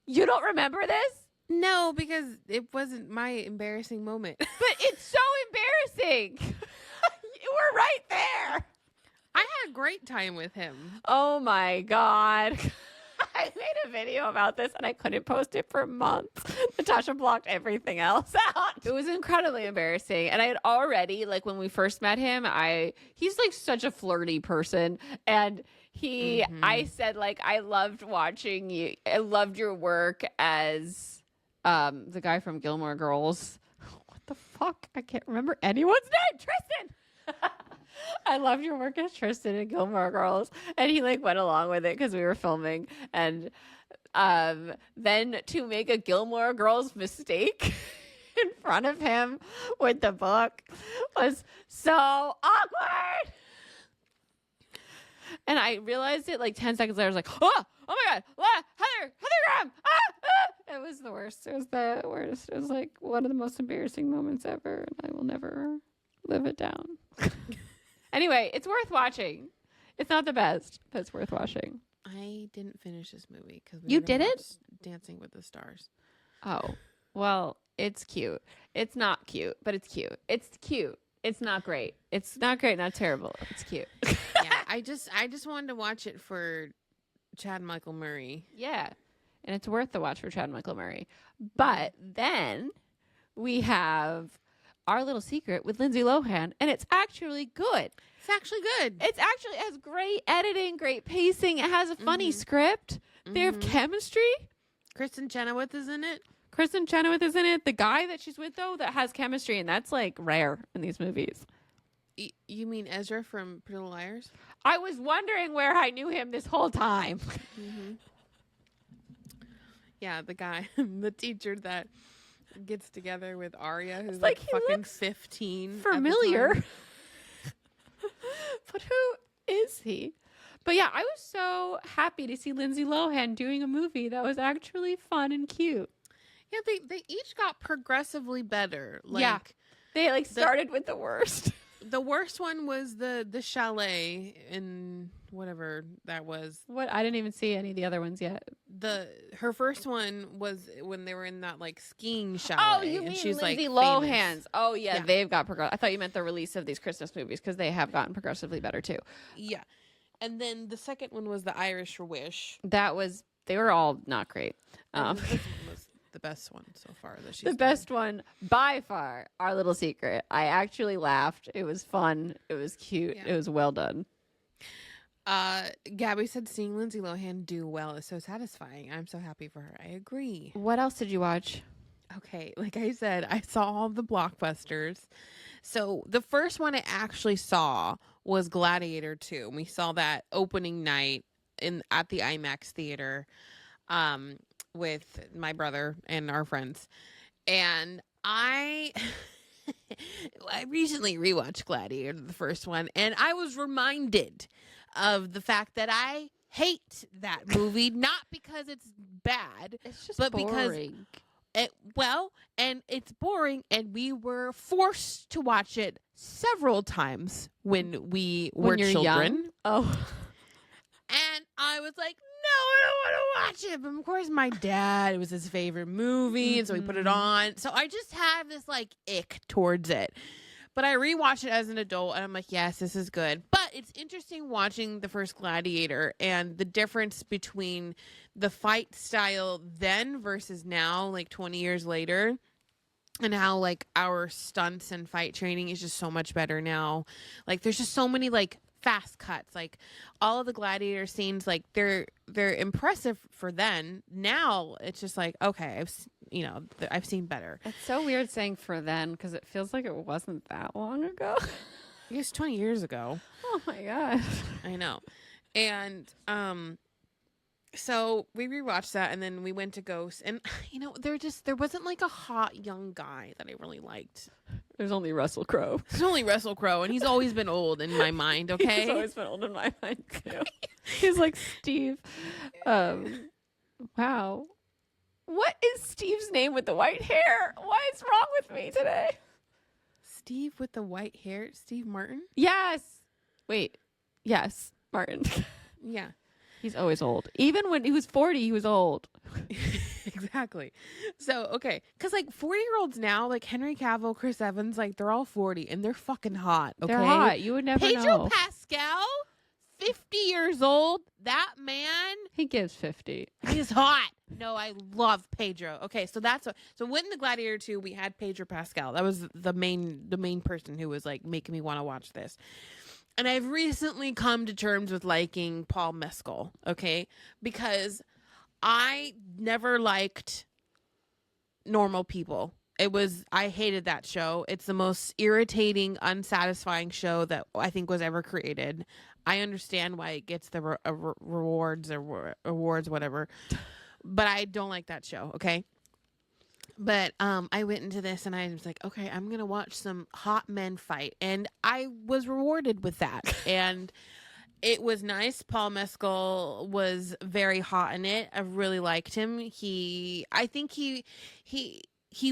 You don't remember this? No, because it wasn't my embarrassing moment. But it's so embarrassing. You were right there. I had a great time with him. Oh my God. I made a video about this and I couldn't post it for months. Natasha blocked everything else out. It was incredibly embarrassing. And I had already, like when we first met him, he's like such a flirty person. And I said like, I loved watching you. I loved your work as the guy from Gilmore Girls. What the fuck? I can't remember anyone's name. Tristan. I loved your work as Tristan in Gilmore Girls. And he like went along with it because we were filming. And then to make a Gilmore Girls mistake in front of him with the book was so awkward. And I realized it like 10 seconds later. I was like, oh my God, Heather Graham. It was the worst. It was the worst. It was like one of the most embarrassing moments ever. And I will never live it down. Anyway, it's worth watching. It's not the best, but it's worth watching. I didn't finish this movie because you didn't? Dancing with the Stars. Oh, well, it's cute. It's not cute, but it's cute. It's cute. It's not great. It's not great, not terrible. It's cute. Yeah, I just wanted to watch it for Chad Michael Murray. Yeah. And it's worth the watch for Chad Michael Murray. But then we have Our Little Secret with Lindsay Lohan, and it's actually good. It's actually good. It has great editing, great pacing. It has a funny script. They have chemistry. Kristen Chenoweth is in it. Kristen Chenoweth is in it. The guy that she's with, though, that has chemistry, and that's like rare in these movies. You mean Ezra from Pretty Little Liars? I was wondering where I knew him this whole time. Yeah, the guy, the teacher that gets together with Arya, who's like fucking 15. Familiar. But who is he? But yeah, I was so happy to see Lindsay Lohan doing a movie that was actually fun and cute. Yeah, they each got progressively better. They started with the worst. The worst one was the chalet in whatever that was. What? I didn't even see any of the other ones yet. Her first one was when they were in that skiing chalet. Oh, you mean she's Lindsay famous. Lohan's? Oh yeah, they've got I thought you meant the release of these Christmas movies because they have gotten progressively better too. Yeah, and then the second one was the Irish Wish. They were all not great. This one was the best one so far that she's the best one by far. Our Little Secret. I actually laughed. It was fun. It was cute. Yeah. It was well done. Gabby said seeing Lindsay Lohan do well is so satisfying. I'm so happy for her. I agree. What else did you watch? Okay, like I said, I saw all the blockbusters. So the first one I actually saw was Gladiator 2. We saw that opening night at the IMAX theater with my brother and our friends. And I recently rewatched Gladiator, the first one, and I was reminded of the fact that I hate that movie, not because it's bad, It's just but boring. and it's boring, and we were forced to watch it several times when we were you're children. young? Oh. And I was like, no, I don't want to watch it. But of course, my dad, it was his favorite movie, and so he put it on. So I just have this ick towards it. But I rewatched it as an adult, and I'm like, yes, this is good. But it's interesting watching the first Gladiator and the difference between the fight style then versus now, 20 years later, and how our stunts and fight training is just so much better now. There's just so many fast cuts, all of the Gladiator scenes, they're impressive for then. Now it's just okay, I've seen better. It's so weird saying for then because it feels like it wasn't that long ago. I guess 20 years ago. Oh my god. I know. And so we rewatched that, and then we went to Ghost, and there wasn't a hot young guy that I really liked. There's only Russell Crowe. There's only Russell Crowe, and he's always been old in my mind, okay? He's always been old in my mind too. He's like Steve. Wow. What is Steve's name with the white hair? What is wrong with me today? Steve with the white hair? Steve Martin? Yes. Wait. Yes. Martin. Yeah. He's always old. Even when he was 40, he was old. Exactly. So, okay. Because 40-year-olds now, Henry Cavill, Chris Evans, they're all 40, and they're fucking hot, okay? They're hot. You would never Pedro know. Pascal, 50 years old. That man. He gives 50. He's hot. No, I love Pedro. Okay, so that's so when the Gladiator 2, we had Pedro Pascal. That was the main person who was making me want to watch this. And I've recently come to terms with liking Paul Mescal, okay? Because I never liked Normal People. I hated that show. It's the most irritating, unsatisfying show that I think was ever created. I understand why it gets the rewards or awards, whatever. But I don't like that show, okay? But I went into this and I was like, okay, I'm going to watch some hot men fight. And I was rewarded with that. And it was nice. Paul Mescal was very hot in it. I really liked him. I think he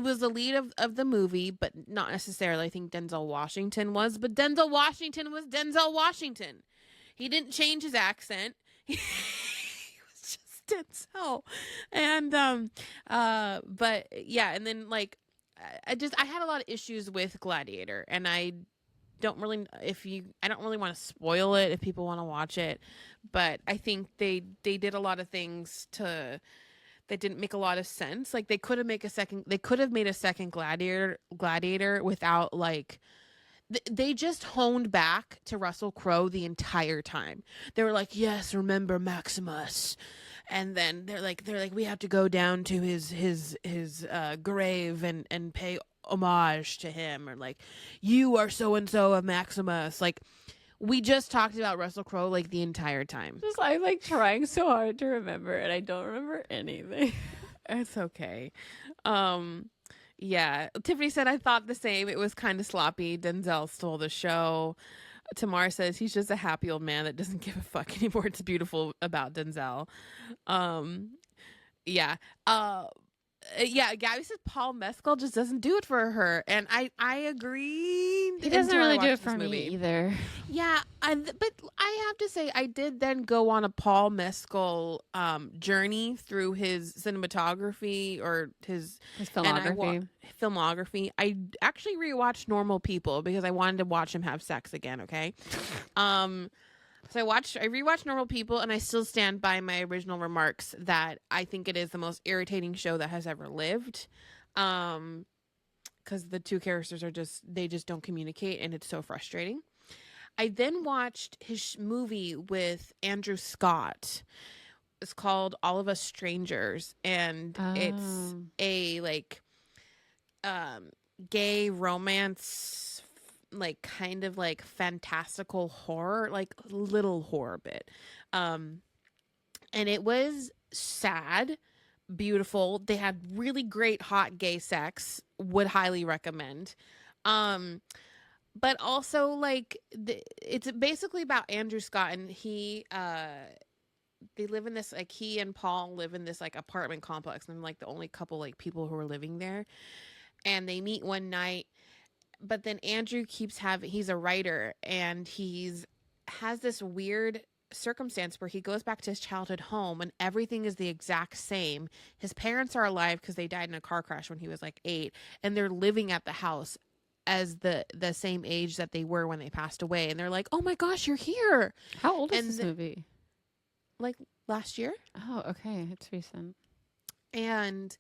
was the lead of the movie, but not necessarily. I think Denzel Washington was. But Denzel Washington was Denzel Washington. He didn't change his accent. Denzel. And but yeah, and then I had a lot of issues with Gladiator, and I I don't really want to spoil it if people want to watch it, but I think they did a lot of things that didn't make a lot of sense. Like they could have made a second gladiator without like they just honed back to Russell Crowe the entire time. They were like, "Yes, remember Maximus." And then they're like we have to go down to his grave and pay homage to him, or like, "You are so and so of Maximus." Like we just talked about Russell Crowe like the entire time. Just I'm like trying so hard to remember, and I don't remember anything. It's okay. Yeah, Tiffany said, I thought the same. It was kind of sloppy. Denzel stole the show. Tamar says he's just a happy old man that doesn't give a fuck anymore. It's beautiful about Denzel. Yeah. Yeah, Gabby says Paul Mescal just doesn't do it for her, and I agree. He doesn't really do it for me either. Yeah, but I have to say I did then go on a Paul Mescal journey through his cinematography or his filmography. I actually rewatched Normal People because I wanted to watch him have sex again. Okay, so I rewatched Normal People, and I still stand by my original remarks that I think it is the most irritating show that has ever lived. Because the two characters they just don't communicate, and it's so frustrating. I then watched his movie with Andrew Scott. It's called All of Us Strangers, and it's a like gay romance, like kind of like fantastical horror, like little horror bit. And it was sad, beautiful. They had really great hot gay sex. Would highly recommend. But also like it's basically about Andrew Scott, and they live in this, like, he and Paul live in this like apartment complex, and I'm like the only couple like people who are living there, and they meet one night. But then Andrew he's a writer, and has this weird circumstance where he goes back to his childhood home and everything is the exact same. His parents are alive because they died in a car crash when he was like 8, and they're living at the house as the same age that they were when they passed away. And they're like, "Oh my gosh, you're here." How old is this movie? Like last year. Oh, okay. It's recent. And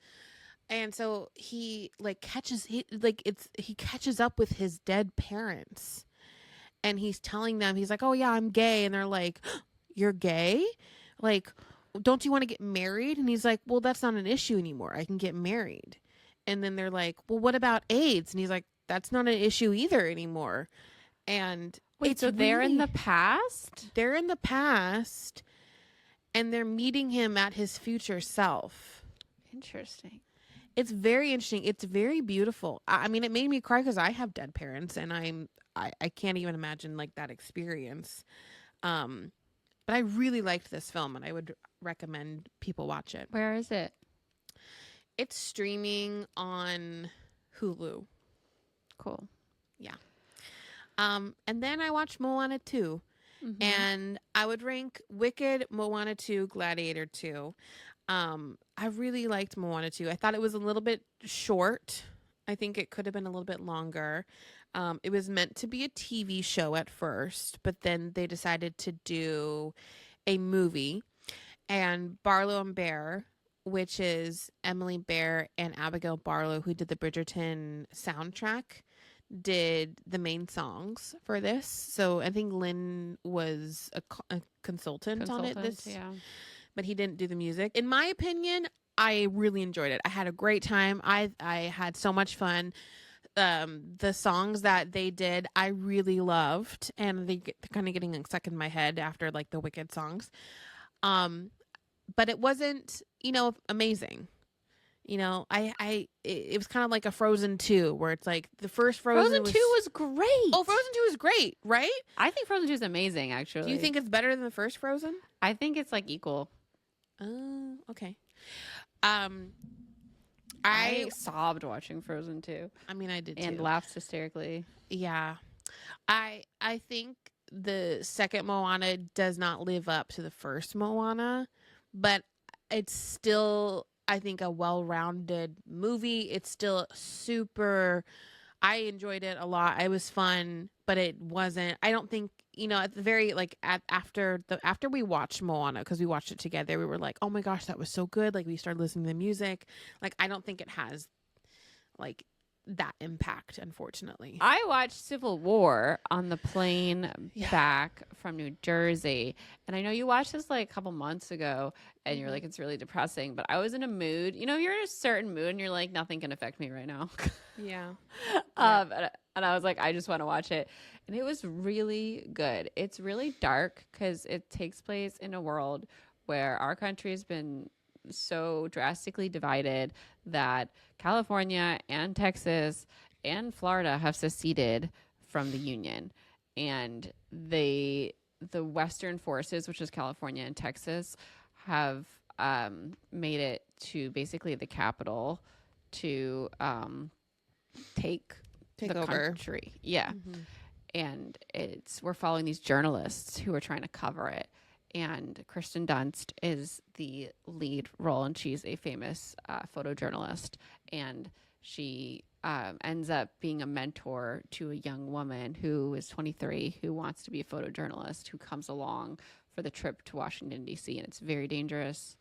so he catches up with his dead parents, and he's telling them, he's like, "Oh yeah, I'm gay." And they're like, "You're gay? Like, don't you want to get married?" And he's like, "Well, that's not an issue anymore. I can get married." And then they're like, "Well, what about AIDS?" And he's like, "That's not an issue either anymore." And wait, so they're in the past? They're in the past, and they're meeting him at his future self. Interesting. It's very interesting. It's very beautiful. I mean, it made me cry because I have dead parents, and I can't even imagine like that experience. But I really liked this film, and I would recommend people watch it. Where is it? It's streaming on Hulu. Cool. Yeah. And then I watched Moana 2. Mm-hmm. And I would rank Wicked, Moana 2, Gladiator 2. I really liked Moana 2. I thought it was a little bit short. I think it could have been a little bit longer. It was meant to be a TV show at first, but then they decided to do a movie. And Barlow and Bear, which is Emily Bear and Abigail Barlow, who did the Bridgerton soundtrack, did the main songs for this. So I think Lynn was a consultant on it. Yeah. But he didn't do the music. In my opinion, I really enjoyed it. I had a great time. I had so much fun. The songs that they did, I really loved, and they're kind of getting stuck in my head after like the Wicked songs. But it wasn't, amazing. It was kind of like a Frozen 2, where it's like the first Frozen 2 was great. Oh, Frozen 2 was great, right? I think Frozen 2 is amazing, actually. Do you think it's better than the first Frozen? I think it's like equal. Oh, okay. I sobbed watching Frozen 2. I mean, I did too. And laughed hysterically. Yeah. I think the second Moana does not live up to the first Moana, but it's still, I think, a well-rounded movie. It's still super I enjoyed it a lot. It was fun, but it wasn't. I don't think, at the very after we watched Moana, because we watched it together, we were like, oh my gosh, that was so good. Like we started listening to the music. Like I don't think it has like that impact, unfortunately. I watched Civil War on the plane back from New Jersey. And I know you watched this like a couple months ago and you're like, it's really depressing. But I was in a mood. You're in a certain mood and you're like, nothing can affect me right now. Yeah. And I was like, I just want to watch it. And it was really good. It's really dark because it takes place in a world where our country has been so drastically divided that California and Texas and Florida have seceded from the Union, and the Western forces, which is California and Texas, have made it to basically the capital to take the over country. Yeah. And we're following these journalists who are trying to cover it. And Kristen Dunst is the lead role, and she's a famous photojournalist. And she ends up being a mentor to a young woman who is 23, who wants to be a photojournalist, who comes along for the trip to Washington, D.C. And it's very dangerous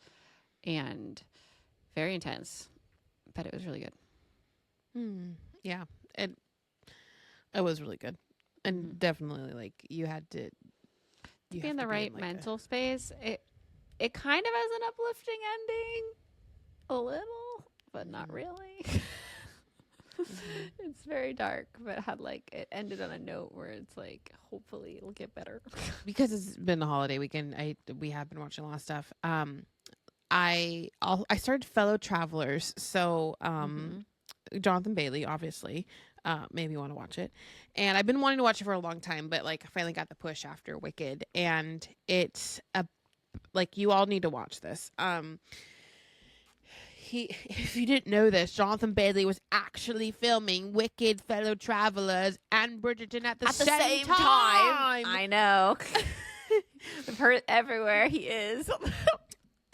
and very intense, but it was really good. Yeah, it was really good. And definitely, like, you had to... To be in the right mental space. It kind of has an uplifting ending, a little, but not really. It's very dark, but it ended on a note where it's like, hopefully it'll get better. Because it's been a holiday weekend, we have been watching a lot of stuff. I started Fellow Travelers, so Jonathan Bailey, obviously. Made me want to watch it, and I've been wanting to watch it for a long time, but like I finally got the push after Wicked, and it's you all need to watch this. If you didn't know this, Jonathan Bailey was actually filming Wicked, Fellow Travelers, and Bridgerton at the same time. I know. I've heard everywhere he is.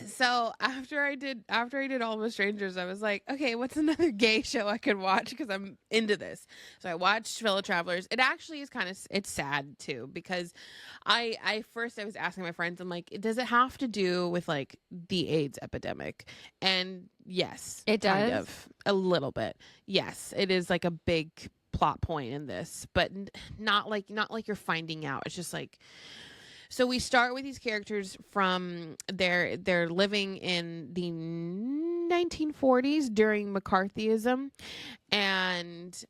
So after I did Almost Strangers, I was like, okay, what's another gay show I could watch, because I'm into this. So I watched Fellow Travelers. It actually is it's sad too, because I was asking my friends, I'm like, does it have to do with like the AIDS epidemic? And yes, it does, kind of, a little bit. Yes, it is like a big plot point in this, but not like you're finding out. It's just like. So we start with these characters from they're living in the 1940s during McCarthyism, and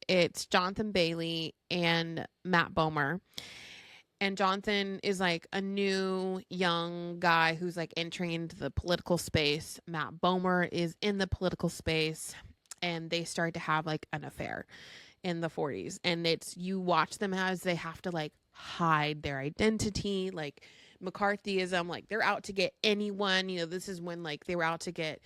it's Jonathan Bailey and Matt Bomer. And Jonathan is like a new young guy who's like entering into the political space. Matt Bomer is in the political space, and they start to have like an affair in the 40s. And you watch them as they have to like hide their identity, like McCarthyism, like they're out to get anyone. This is when like they were out to get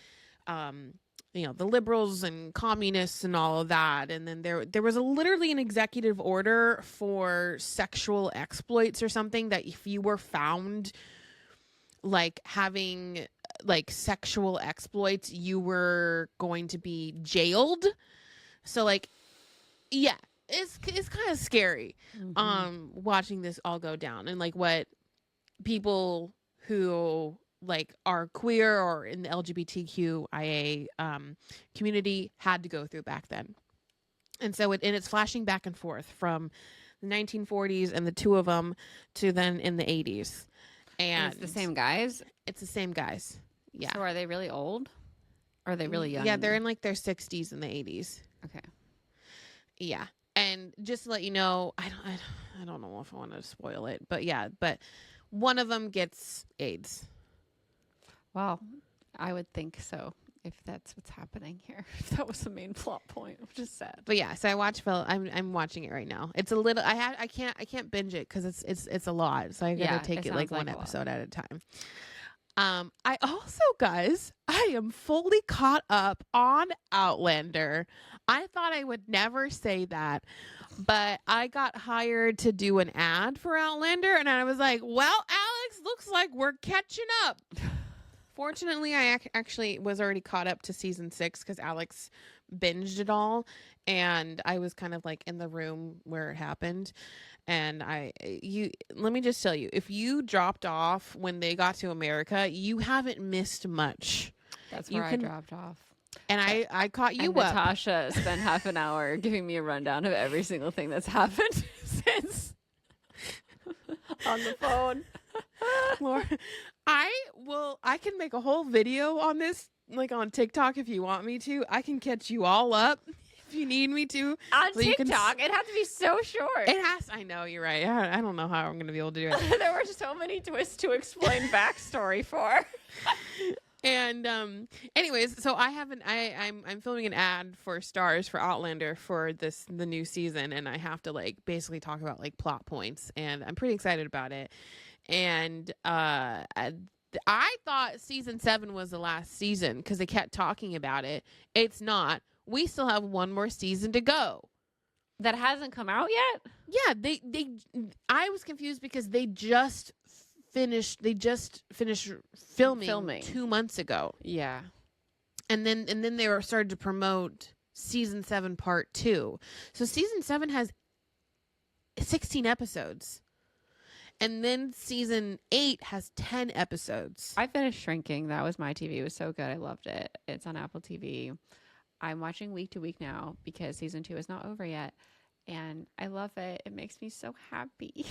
the liberals and communists and all of that. And then there was literally an executive order for sexual exploits or something, that if you were found like having like sexual exploits, you were going to be jailed. So like, yeah, it's kind of scary watching this all go down, and like what people who like are queer or in the LGBTQIA community had to go through back then. And so it's flashing back and forth from the 1940s and the two of them to then in the 80s. And it's the same guys? It's the same guys. Yeah. So are they really old? Or are they really young? Yeah, they're in like their 60s and the 80s. Okay. Yeah. And just to let you know, I don't know if I want to spoil it, but yeah, but one of them gets AIDS. Wow. I would think so, if that's what's happening here. If that was the main plot point, which is sad. But yeah, so I watched I'm watching it right now. It's a little I can't binge it because it's a lot. So I gotta take it like one episode at a time. I also, guys, I am fully caught up on Outlander. I thought I would never say that, but I got hired to do an ad for Outlander, and I was like, well, Alex, looks like we're catching up. Fortunately, I actually was already caught up to season 6 because Alex binged it all, and I was kind of like in the room where it happened. And let me just tell you, if you dropped off when they got to America, you haven't missed much. That's You where I can, dropped off. and I caught you And up. Natasha spent half an hour giving me a rundown of every single thing that's happened since on the phone. Laura, I can make a whole video on this, like on TikTok if you want me to. I can catch you all up if you need me to. On so you can TikTok, it has to be so short. I know, you're right. I don't know how I'm going to be able to do it. There were so many twists to explain backstory for. And anyways, so I'm filming an ad for Stars for Outlander for the new season, and I have to like basically talk about like plot points, and I'm pretty excited about it. And I thought season 7 was the last season because they kept talking about it. It's not. We still have one more season to go. That hasn't come out yet? Yeah, I was confused because they just finished filming 2 months ago. Yeah. And then they were started to promote season 7 part 2. So season 7 has 16 episodes. And then season 8 has 10 episodes. I finished Shrinking. That was my TV. It was so good. I loved it. It's on Apple TV. I'm watching week to week now because season 2 is not over yet. And I love it. It makes me so happy.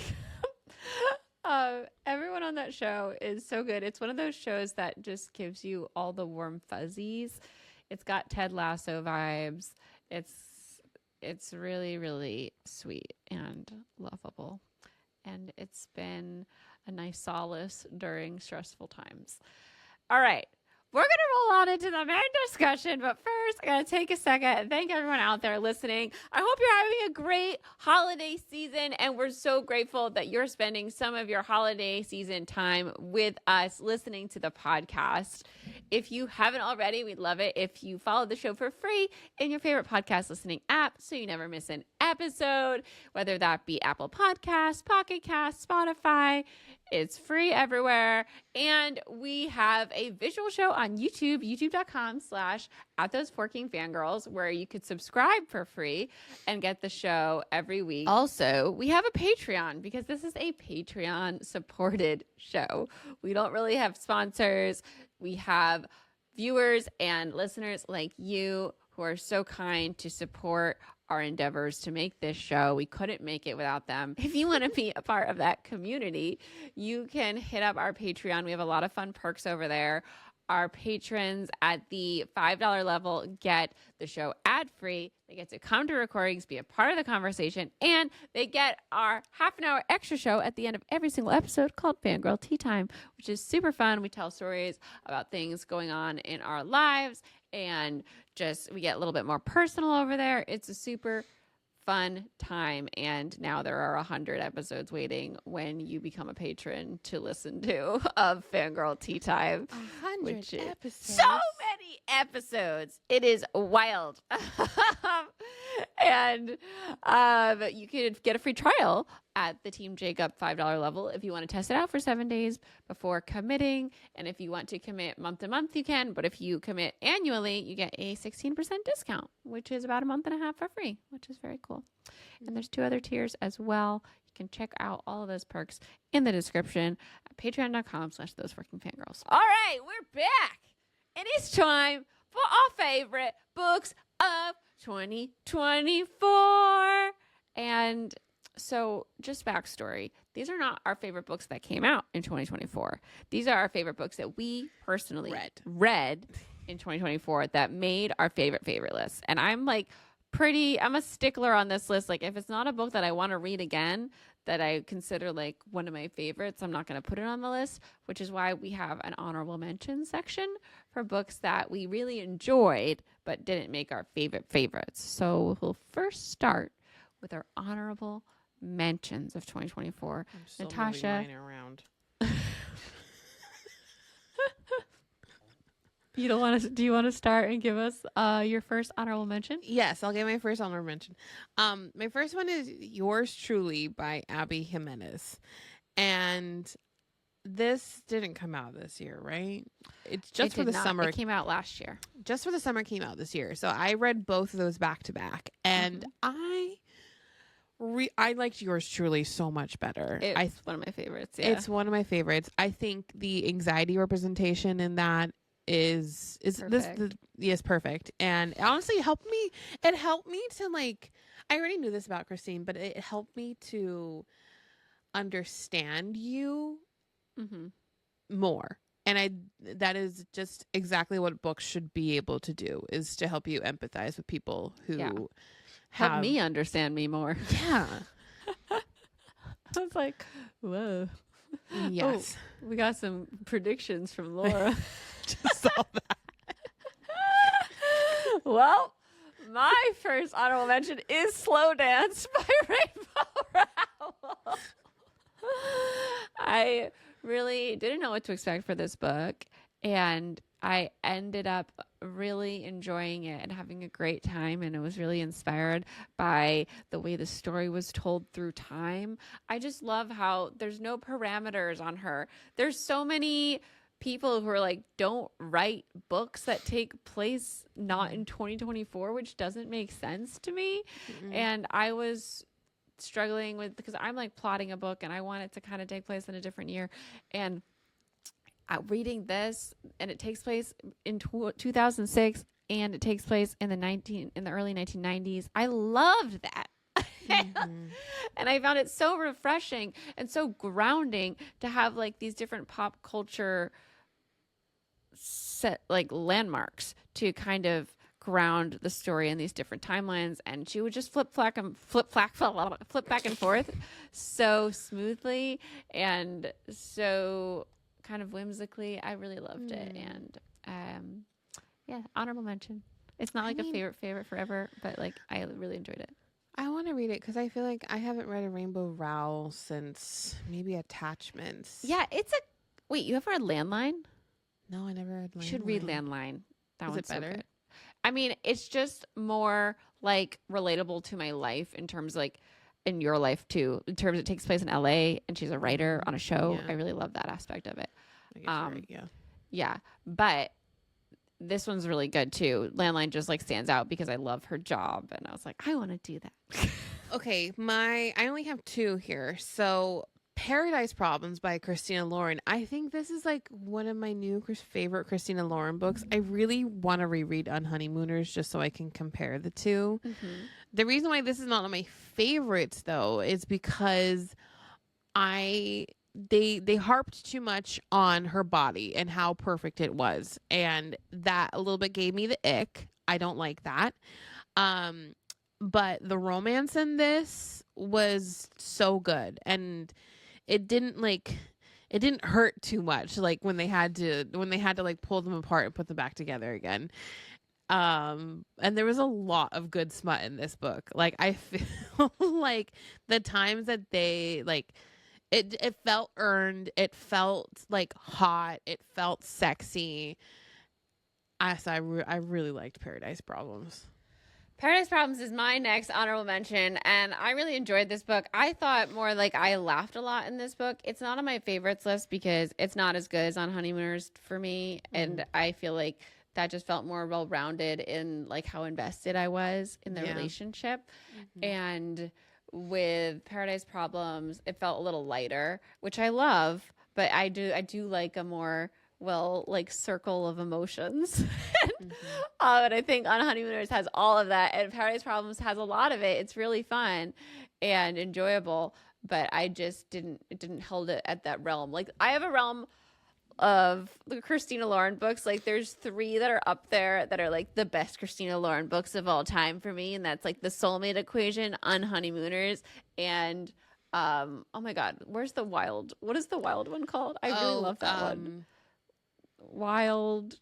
Everyone on that show is so good. It's one of those shows that just gives you all the warm fuzzies. It's got Ted Lasso vibes. It's really, really sweet and lovable. And it's been a nice solace during stressful times. All right. We're going to roll on into the main discussion, but first, I got to take a second and thank everyone out there listening. I hope you're having a great holiday season, and we're so grateful that you're spending some of your holiday season time with us listening to the podcast. If you haven't already, we'd love it if you follow the show for free in your favorite podcast listening app so you never miss an episode, whether that be Apple Podcasts, Pocket Casts, Spotify. It's free everywhere. And we have a visual show on YouTube, youtube.com/@those4kingfangirls, where you could subscribe for free and get the show every week. Also, we have a Patreon because this is a Patreon supported show. We don't really have sponsors. We have viewers and listeners like you who are so kind to support our endeavors to make this show. We couldn't make it without them. If you want to be a part of that community, you can hit up our Patreon. We have a lot of fun perks over there. Our patrons at the $5 level get the show ad-free. They get to come to recordings, be a part of the conversation, and they get our half an hour extra show at the end of every single episode called Fangirl Tea Time, which is super fun. We tell stories about things going on in our lives, and just we get a little bit more personal over there. It's a super fun time, and now there are 100 episodes waiting when you become a patron to listen to of Fangirl Tea Time. 100 episodes. So many episodes. It is wild. And you could get a free trial at the Team Jacob $5 level if you want to test it out for 7 days before committing. And if you want to commit month to month, you can. But if you commit annually, you get a 16% discount, which is about a month and a half for free, which is very cool. And there's 2 other tiers as well. You can check out all of those perks in the description at patreon.com/thoseworkingfangirls. All right, we're back. And it's time for our favorite books of 2024. And so just backstory, these are not our favorite books that came out in 2024. These are our favorite books that we personally read in 2024 that made our favorite list. And I'm a stickler on this list. Like, if it's not a book that I want to read again, that I consider like one of my favorites, I'm not going to put it on the list, which is why we have an honorable mention section for books that we really enjoyed but didn't make our favorites. So we'll first start with our honorable mentions of 2024. Natasha, around. do you want to start and give us your first honorable mention? Yes, I'll give my first honorable mention. My first one is Yours Truly by Abby Jimenez. And this didn't come out this year, right? It's just for the not. summer. It came out last year. Just for the summer came out this year. So I read both of those back to back, and I liked yours truly so much better. It's one of my favorites. Yeah. It's one of my favorites. I think the anxiety representation in that is perfect. And honestly, it helped me to like, I already knew this about Christine, but it helped me to understand you more. And that is just exactly what books should be able to do, is to help you empathize with people who help me understand me more. Yeah. I was like, whoa. Yes. Oh, we got some predictions from Laura. Just saw that. Well, my first honorable mention is Slow Dance by Rainbow Rowell. I really didn't know what to expect for this book, and I ended up really enjoying it and having a great time, and it was really inspired by the way the story was told through time. I just love how there's no parameters on her. There's so many people who are like, don't write books that take place not in 2024, which doesn't make sense to me. And I was struggling with, because I'm like plotting a book and I want it to kind of take place in a different year, and reading this, and it takes place in 2006, and it takes place in the early 1990s. I loved that. And I found it so refreshing and so grounding to have like these different pop culture set like landmarks to kind of ground the story in these different timelines. And she would just flip back and forth so smoothly and so kind of whimsically. I really loved it. And honorable mention. It's not like a favorite forever, but like I really enjoyed it. I want to read it because I feel like I haven't read a Rainbow Rowell since maybe Attachments. Yeah, wait, you ever read Landline? No, I never read Landline. You should read Landline. That one's better? So good. I mean, it's just more like relatable to my life in terms like in your life too. In terms it takes place in LA and she's a writer on a show. Yeah. I really love that aspect of it. I guess right, yeah. Yeah, but this one's really good too. Landline just like stands out because I love her job, and I was like, I want to do that. Okay, I only have two here. So Paradise Problems by Christina Lauren. I think this is like one of my new favorite Christina Lauren books. I really want to reread Unhoneymooners just so I can compare the two. The reason why this is not one of my favorites though is because they harped too much on her body and how perfect it was, and that a little bit gave me the ick. I don't like that. But the romance in this was so good, and it didn't hurt too much, like when they had to like pull them apart and put them back together again. And there was a lot of good smut in this book. Like I feel like the times that they like it felt earned, it felt like hot, it felt sexy. I really liked Paradise Problems. Paradise Problems is my next honorable mention, and I really enjoyed this book. I thought more like I laughed a lot in this book. It's not on my favorites list because it's not as good as On Honeymooners for me, and I feel like that just felt more well-rounded in like how invested I was in the relationship. And with Paradise Problems, it felt a little lighter, which I love, but I do like a more like circle of emotions. And I think On Honeymooners has all of that, and Paradise Problems has a lot of it. It's really fun and enjoyable, but it didn't hold it at that realm. Like I have a realm of the Christina Lauren books. Like there's 3 that are up there that are like the best Christina Lauren books of all time for me, and that's like The Soulmate Equation, On Honeymooners, and oh my god, what is the wild one called? I really love that one. Wild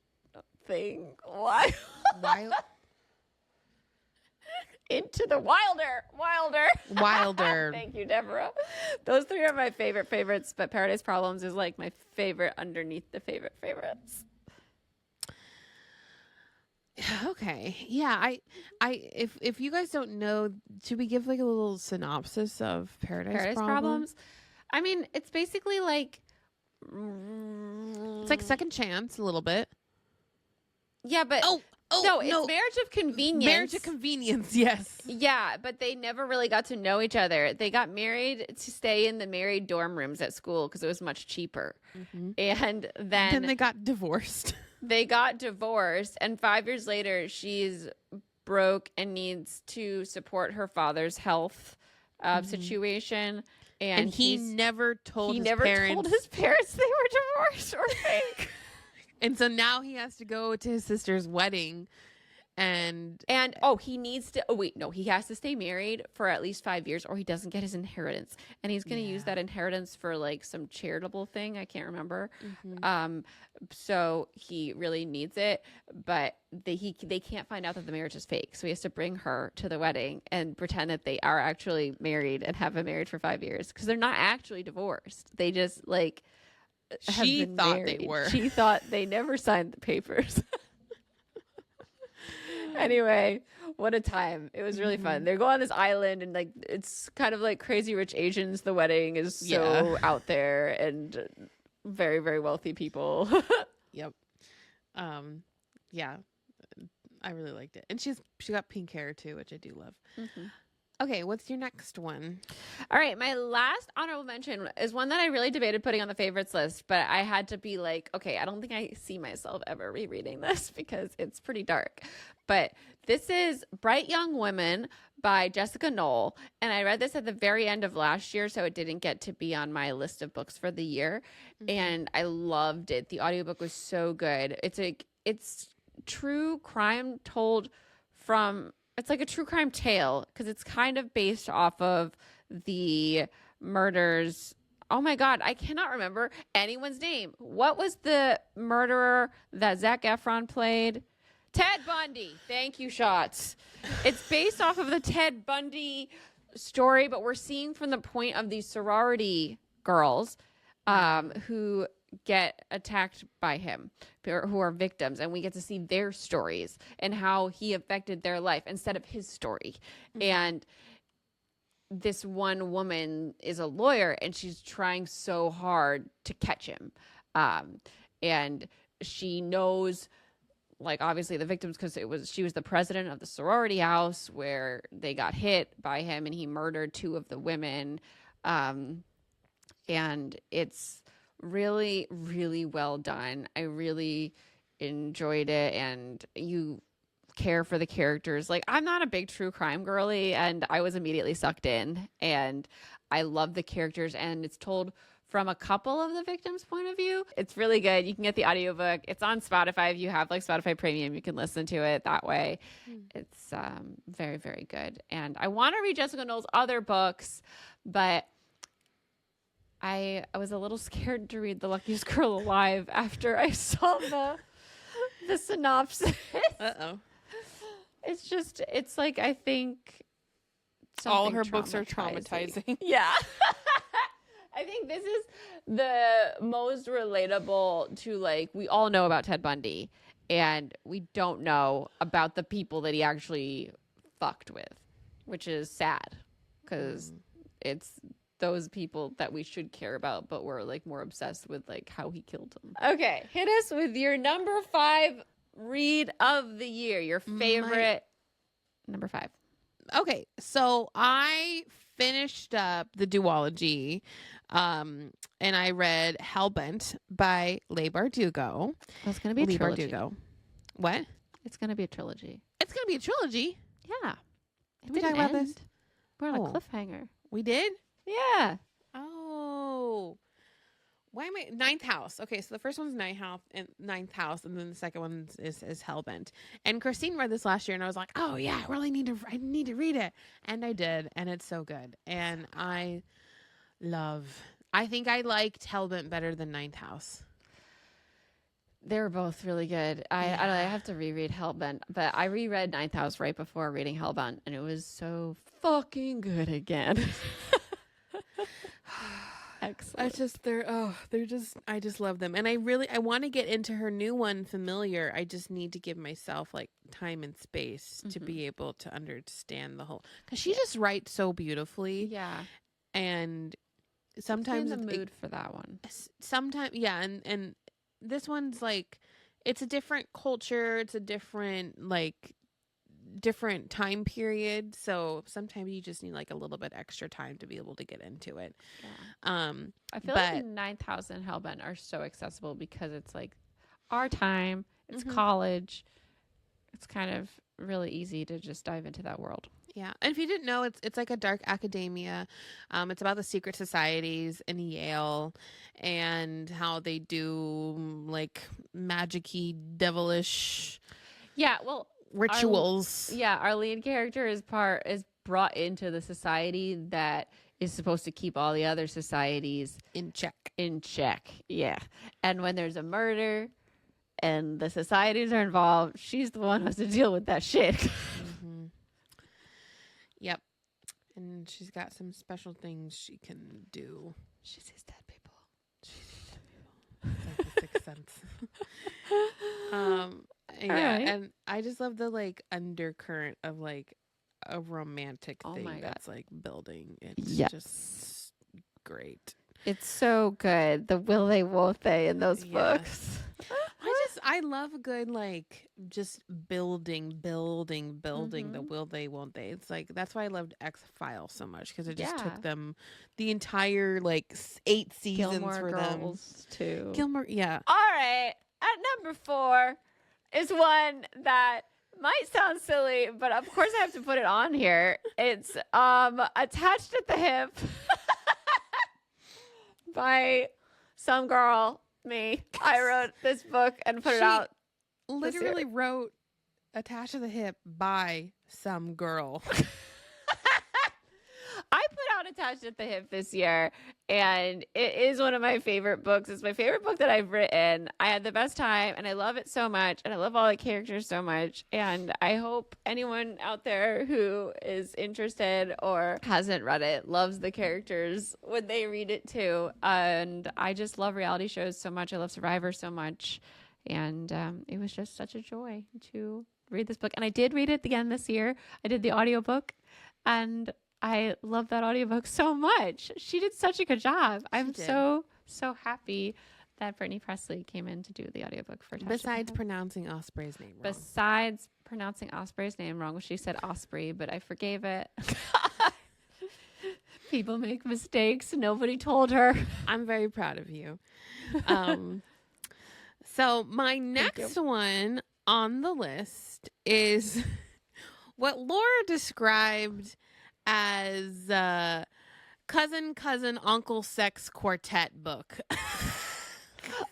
thing. Wild. Into the Wilder. Thank you, Deborah. Those 3 are my favorites, but Paradise Problems is like my favorite underneath the favorites. Okay. Yeah, if you guys don't know, should we give like a little synopsis of Paradise Problems? I mean, it's basically like It's like second chance a little bit. Yeah, but no, it's marriage of convenience. Marriage of convenience, yes. Yeah, but they never really got to know each other. They got married to stay in the married dorm rooms at school because it was much cheaper. And then they got divorced. They got divorced, and 5 years later, she's broke and needs to support her father's health situation. And he never told his parents they were divorced or fake. And so now he has to go to his sister's wedding and he needs to he has to stay married for at least 5 years or he doesn't get his inheritance. And he's going to use that inheritance for like some charitable thing. I can't remember. So he really needs it, but they can't find out that the marriage is fake. So he has to bring her to the wedding and pretend that they are actually married and have been married for 5 years because they're not actually divorced. They just like she thought married. They were. She thought they never signed the papers. Anyway, what a time. It was really fun. They go on this island and like it's kind of like Crazy Rich Asians. The wedding is so out there and very, very wealthy people. Yep. Yeah. I really liked it. And she got pink hair too, which I do love. Okay, what's your next one? All right, my last honorable mention is one that I really debated putting on the favorites list, but I had to be like, okay, I don't think I see myself ever rereading this because it's pretty dark. But this is Bright Young Women by Jessica Knoll, and I read this at the very end of last year, so it didn't get to be on my list of books for the year, and I loved it. The audiobook was so good. It's true crime told from... It's like a true crime tale because it's kind of based off of the murders. Oh my God, I cannot remember anyone's name. What was the murderer that Zac Efron played? Ted Bundy. Thank you, Shots. It's based off of the Ted Bundy story, but we're seeing from the point of these sorority girls who get attacked by him, who are victims, and we get to see their stories and how he affected their life instead of his story. And this one woman is a lawyer and she's trying so hard to catch him, and she knows, like, obviously the victims because she was the president of the sorority house where they got hit by him and he murdered two of the women, and it's really, really well done. I really enjoyed it, and you care for the characters. Like, I'm not a big true crime girly, and I was immediately sucked in, and I love the characters, and it's told from a couple of the victims' point of view. It's really good. You can get the audiobook. It's on Spotify. If you have like Spotify Premium, you can listen to it that way. It's very, very good. And I want to read Jessica Knoll's other books, but I was a little scared to read The Luckiest Girl Alive after I saw the synopsis. It's like, I think all her books are traumatizing. Yeah. I think this is the most relatable to, like, we all know about Ted Bundy and we don't know about the people that he actually fucked with, which is sad because it's those people that we should care about, but we're like more obsessed with like how he killed them. Okay, hit us with your number 5 read of the year, your favorite number 5. Okay, so I finished up the duology, and I read Hellbent by Leigh Bardugo. It's going to be a trilogy. Bardugo. What? It's going to be a trilogy. It's going to be a trilogy? Yeah. Did we talk about this? We're on a cliffhanger. We did? Yeah. Oh. Why am I... Ninth House. Okay, so the first one's Ninth House, and then the second one is Hellbent. And Christine read this last year, and I was like, oh yeah, I need to read it. And I did, and it's so good. And I think I liked Hellbent better than Ninth House. They're both really good. I have to reread Hellbent, but I reread Ninth House right before reading Hellbent, and it was so fucking good again. Excellent. I just love them. And I want to get into her new one, Familiar. I just need to give myself like time and space to be able to understand the whole, because she just writes so beautifully. Yeah. And sometimes in the mood for that one. Sometimes, yeah, and this one's like, it's a different culture, it's a different different time period, so sometimes you just need like a little bit extra time to be able to get into it. Yeah. I feel like Ninth House and Hellbent are so accessible because it's like our time, it's college, it's kind of really easy to just dive into that world. Yeah, and if you didn't know, it's like a dark academia. It's about the secret societies in Yale and how they do like magic-y, devilish, rituals. Our lead character is brought into the society that is supposed to keep all the other societies in check. Yeah, and when there's a murder and the societies are involved, she's the one who has to deal with that shit. Yep. And she's got some special things she can do. She sees dead people. It's like the Sixth Sense. Right. And I just love the like undercurrent of like a romantic thing that's like building. It's just great. It's so good. The will they, won't they in those books. I love a good like just building the will they, won't they. It's like that's why I loved X-Files so much, because it just took them the entire like 8 seasons Gilmore for Girls them. Too. Gilmore, yeah. All right, at number 4 is one that might sound silly, but of course I have to put it on here. It's Attached at the Hip by some girl. Me. I wrote this book and put it out. Literally wrote Attached to the Hip by some girl. I put out Attached at the Hip this year, and it is one of my favorite books. It's my favorite book that I've written. I had the best time, and I love it so much, and I love all the characters so much, and I hope anyone out there who is interested or hasn't read it loves the characters when they read it too. And I just love reality shows so much. I love Survivor so much, and it was just such a joy to read this book. And I did read it again this year. I did the audiobook, and I love that audiobook so much. She did such a good job. I'm so happy that Brittany Presley came in to do the audiobook for Tasha. Besides pronouncing Osprey's name wrong. Besides pronouncing Osprey's name wrong, she said Osprey, but I forgave it. People make mistakes. Nobody told her. I'm very proud of you. So my next one on the list is what Laura described as cousin uncle sex quartet book.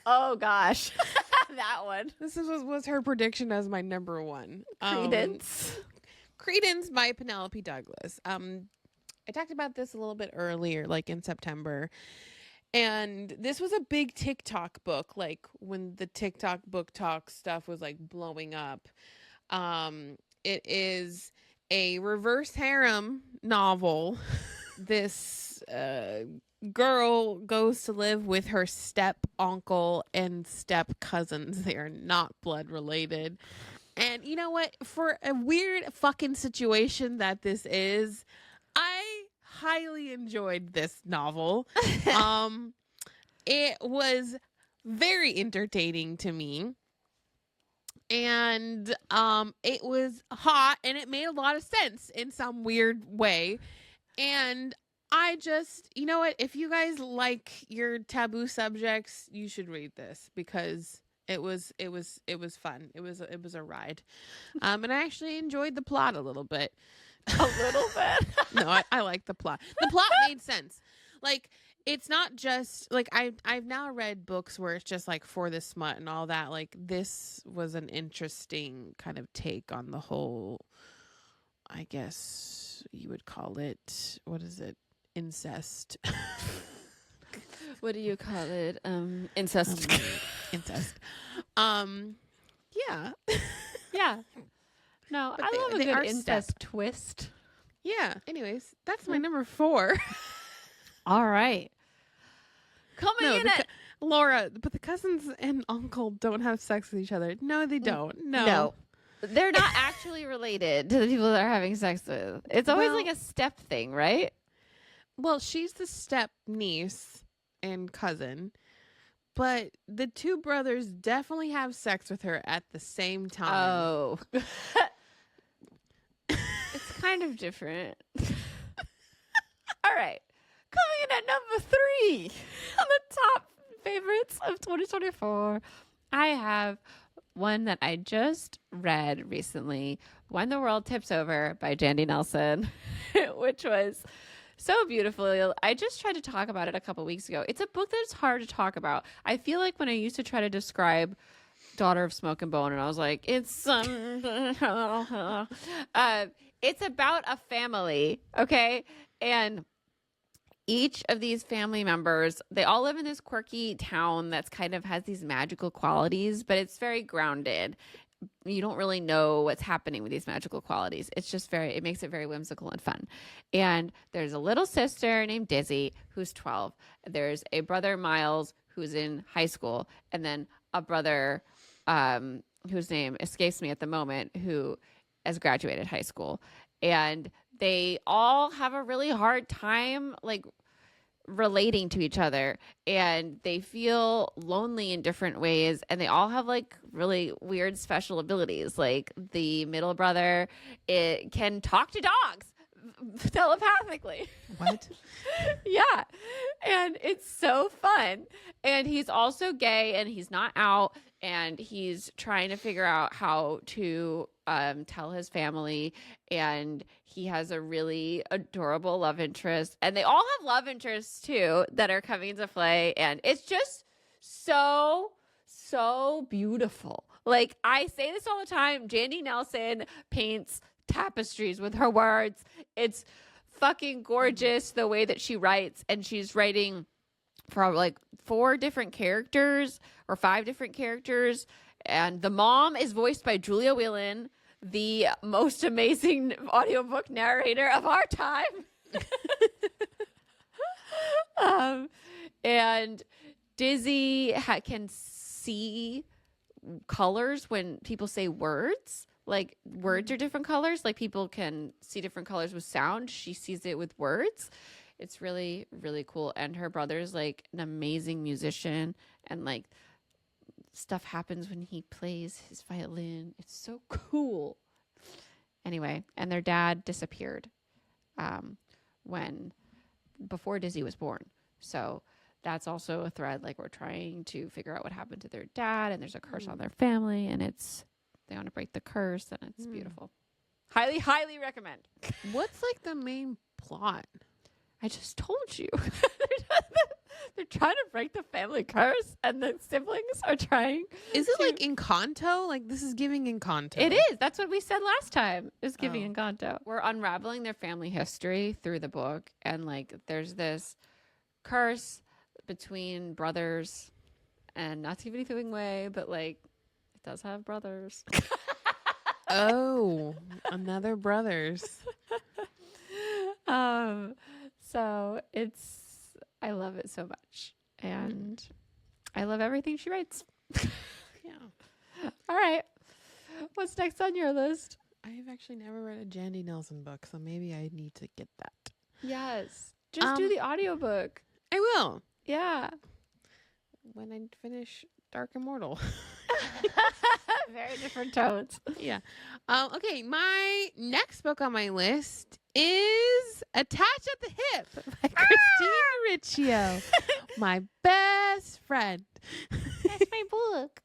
Oh gosh. That one. This was her prediction as my number 1. Credence by Penelope Douglas. I talked about this a little bit earlier, like in September. And this was a big TikTok book, like when the TikTok book talk stuff was like blowing up. It is a reverse harem novel. This girl goes to live with her step uncle and step cousins. They are not blood related. And you know what? For a weird fucking situation that this is, I highly enjoyed this novel. It was very entertaining to me. And it was hot, and it made a lot of sense in some weird way. And I just, you know what? If you guys like your taboo subjects, you should read this, because it was fun. It was a ride. And I actually enjoyed the plot a little bit. A little bit? No, I like the plot. The plot made sense. Like, it's not just like I've now read books where it's just like for the smut and all that. Like, this was an interesting kind of take on the whole, I guess you would call it, what is it? Incest. What do you call it? Incest. Incest. Yeah. Yeah. No, I love a good incest twist. Yeah. Anyways, that's my number 4. All right. Coming in at Laura, but the cousins and uncle don't have sex with each other. No, they don't. No. They're not actually related to the people that are having sex with. It's always like a step thing, right? well, she's the step niece and cousin, but the two brothers definitely have sex with her at the same time. Oh. It's kind of different. All right. Coming in at number 3 on the top favorites of 2024, I have one that I just read recently, When the World Tips Over by Jandy Nelson, which was so beautiful. I just tried to talk about it a couple weeks ago. It's a book that's hard to talk about. I feel like when I used to try to describe Daughter of Smoke and Bone, and I was like, it's about a family, okay? And each of these family members, they all live in this quirky town that's kind of has these magical qualities, but it's very grounded. You don't really know what's happening with these magical qualities. It's just it makes it very whimsical and fun. And there's a little sister named Dizzy who's 12. There's a brother, Miles, who's in high school, and then a brother whose name escapes me at the moment, who has graduated high school. And they all have a really hard time like relating to each other, and they feel lonely in different ways, and they all have like really weird special abilities. Like the middle brother, it can talk to dogs telepathically. What? Yeah. And it's so fun. And he's also gay, and he's not out, and he's trying to figure out how to tell his family. And he has a really adorable love interest, and they all have love interests too that are coming into play. And it's just so beautiful. Like, I say this all the time, Jandy Nelson paints tapestries with her words. It's fucking gorgeous the way that she writes, and she's writing for like 4 different characters or 5 different characters. And the mom is voiced by Julia Whelan, the most amazing audiobook narrator of our time. And Dizzy can see colors when people say words. Like, words are different colors. Like, people can see different colors with sound. She sees it with words. It's really, really cool. And her brother's like an amazing musician, and like stuff happens when he plays his violin. It's so cool. Anyway, and their dad disappeared before Dizzy was born. So that's also a thread. Like, we're trying to figure out what happened to their dad, and there's a curse on their family, and they want to break the curse, and it's beautiful. Highly, highly recommend. What's like the main plot? I just told you. They're trying to break the family curse, and the siblings are trying. Is it like Encanto? Like, this is giving Encanto. It is. That's what we said last time. Is giving Encanto. We're unraveling their family history through the book, and like there's this curse between brothers, and not to give anything away, but like it does have brothers. Oh, another brothers. So I love it so much, and I love everything she writes. Yeah. All right. What's next on your list? I've actually never read a Jandy Nelson book, so maybe I need to get that. Yes. Just do the audiobook. I will. Yeah. When I finish Dark Immortal. Very different tones. Yeah. Okay, my next book on my list is Attached at the Hip by Christine Riccio. My best friend. That's my book.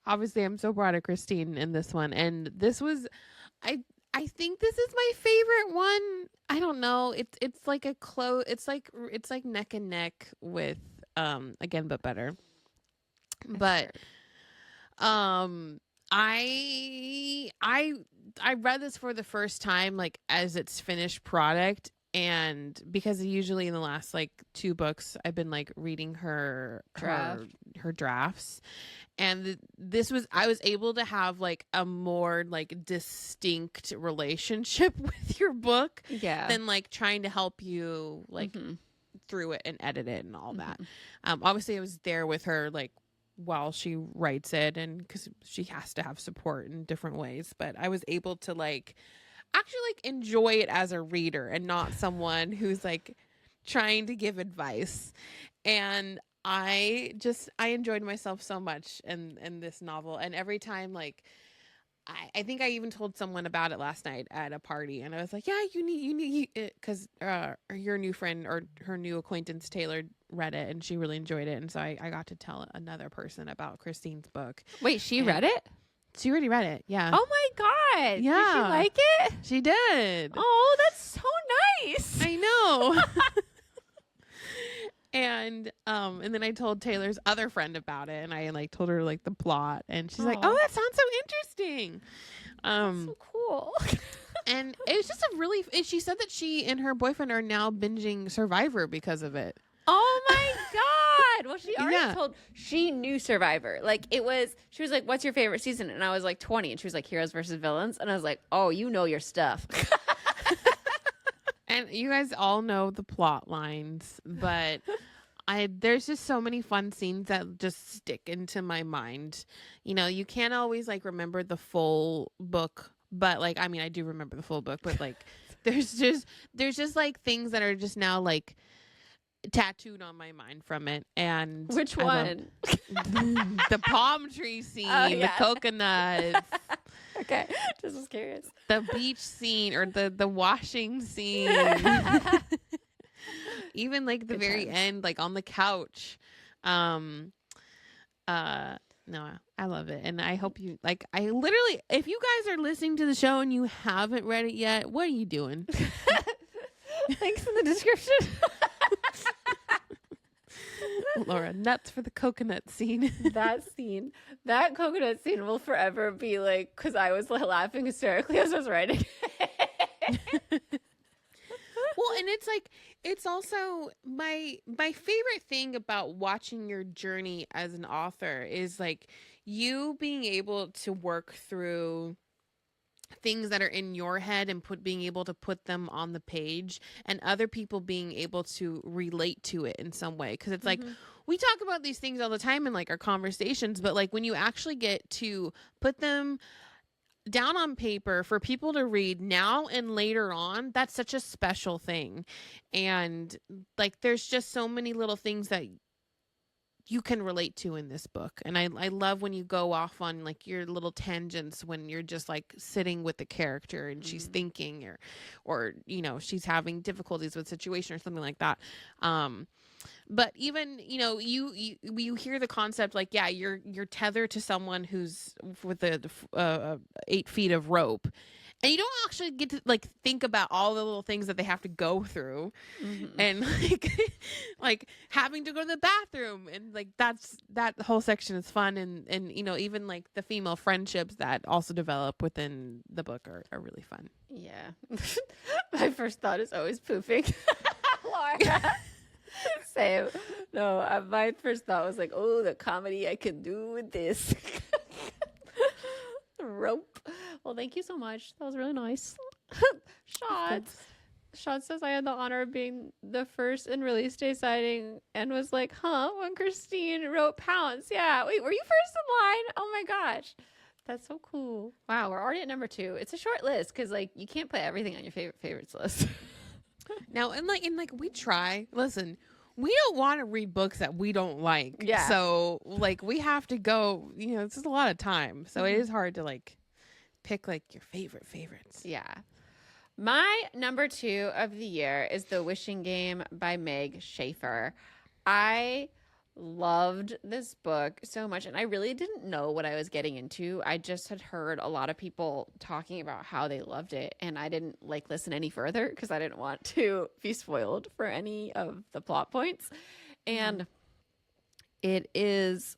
Obviously I'm so proud of Christine in this one. And this was I think this is my favorite one. I don't know. It's like it's like neck and neck with Again But Better. But I read this for the first time like as its finished product, and because usually in the last like 2 books I've been like reading her drafts, and I was able to have like a more like distinct relationship with your book than like trying to help you like through it and edit it and all that. Obviously I was there with her like while she writes it, and because she has to have support in different ways, but I was able to like actually like enjoy it as a reader and not someone who's like trying to give advice. And I enjoyed myself so much in this novel. And every time, like, I think I even told someone about it last night at a party, and I was like, yeah, you need because your new friend or her new acquaintance Taylor read it and she really enjoyed it, and so I got to tell another person about Christine's book. Wait, she And read it? she already read it. Yeah. Oh my God. Did she Yeah. like it? She did. Oh, that's so nice. I know. And then I told Taylor's other friend about it, and I like told her like the plot, and she's like, "Oh, that sounds so interesting." That's so cool. And it was just a really. She said that she and her boyfriend are now binging Survivor because of it. Oh my God. Well, she already Yeah. told, she knew Survivor. Like she was like, what's your favorite season? And I was like 20. And she was like, Heroes versus Villains. And I was like, oh, you know your stuff. And you guys all know the plot lines, but there's just so many fun scenes that just stick into my mind. You know, you can't always like remember the full book, but like I mean I do remember the full book, but like there's just like things that are just now like tattooed on my mind from it. And Which one? The palm tree scene, yeah. the coconuts. Okay. Just was curious. The beach scene or the washing scene. Even like the Good very times. end, like on the couch. No, I love it. And I hope you like, I literally, if you guys are listening to the show and you haven't read it yet, what are you doing? Links in the description. Laura, nuts for the coconut scene. That coconut scene will forever be like, because I was laughing hysterically as I was writing. Well, and it's like, it's also my favorite thing about watching your journey as an author is like you being able to work through things that are in your head and being able to put them on the page, and other people being able to relate to it in some way, because it's like we talk about these things all the time in like our conversations, but like when you actually get to put them down on paper for people to read now and later on, that's such a special thing. And like there's just so many little things that you can relate to in this book. And I love when you go off on like your little tangents when you're just like sitting with the character and she's thinking or you know she's having difficulties with situation or something like that. But even, you know, you hear the concept like, yeah, you're tethered to someone who's with the 8 feet of rope, and you don't actually get to like think about all the little things that they have to go through, and like having to go to the bathroom, and like that whole section is fun, and you know even like the female friendships that also develop within the book are really fun. Yeah. My first thought is always pooping. Laura. Same. No, my first thought was like, oh, the comedy I can do with this. Rope. Well, thank you so much. That was really nice. Sean says I had the honor of being the first in release day sighting and was like, when Christine wrote Pounce. Yeah. Wait, were you first in line? Oh my gosh. That's so cool. Wow, we're already at number 2. It's a short list because like you can't put everything on your favorites list. Now, and like we try. Listen, we don't want to read books that we don't like. Yeah. So like we have to go. You know, it's just a lot of time. So it is hard to like pick like your favorites. Yeah. My number 2 of the year is The Wishing Game by Meg Schaefer. I loved this book so much, and I really didn't know what I was getting into. I just had heard a lot of people talking about how they loved it, and I didn't like listen any further because I didn't want to be spoiled for any of the plot points. And it is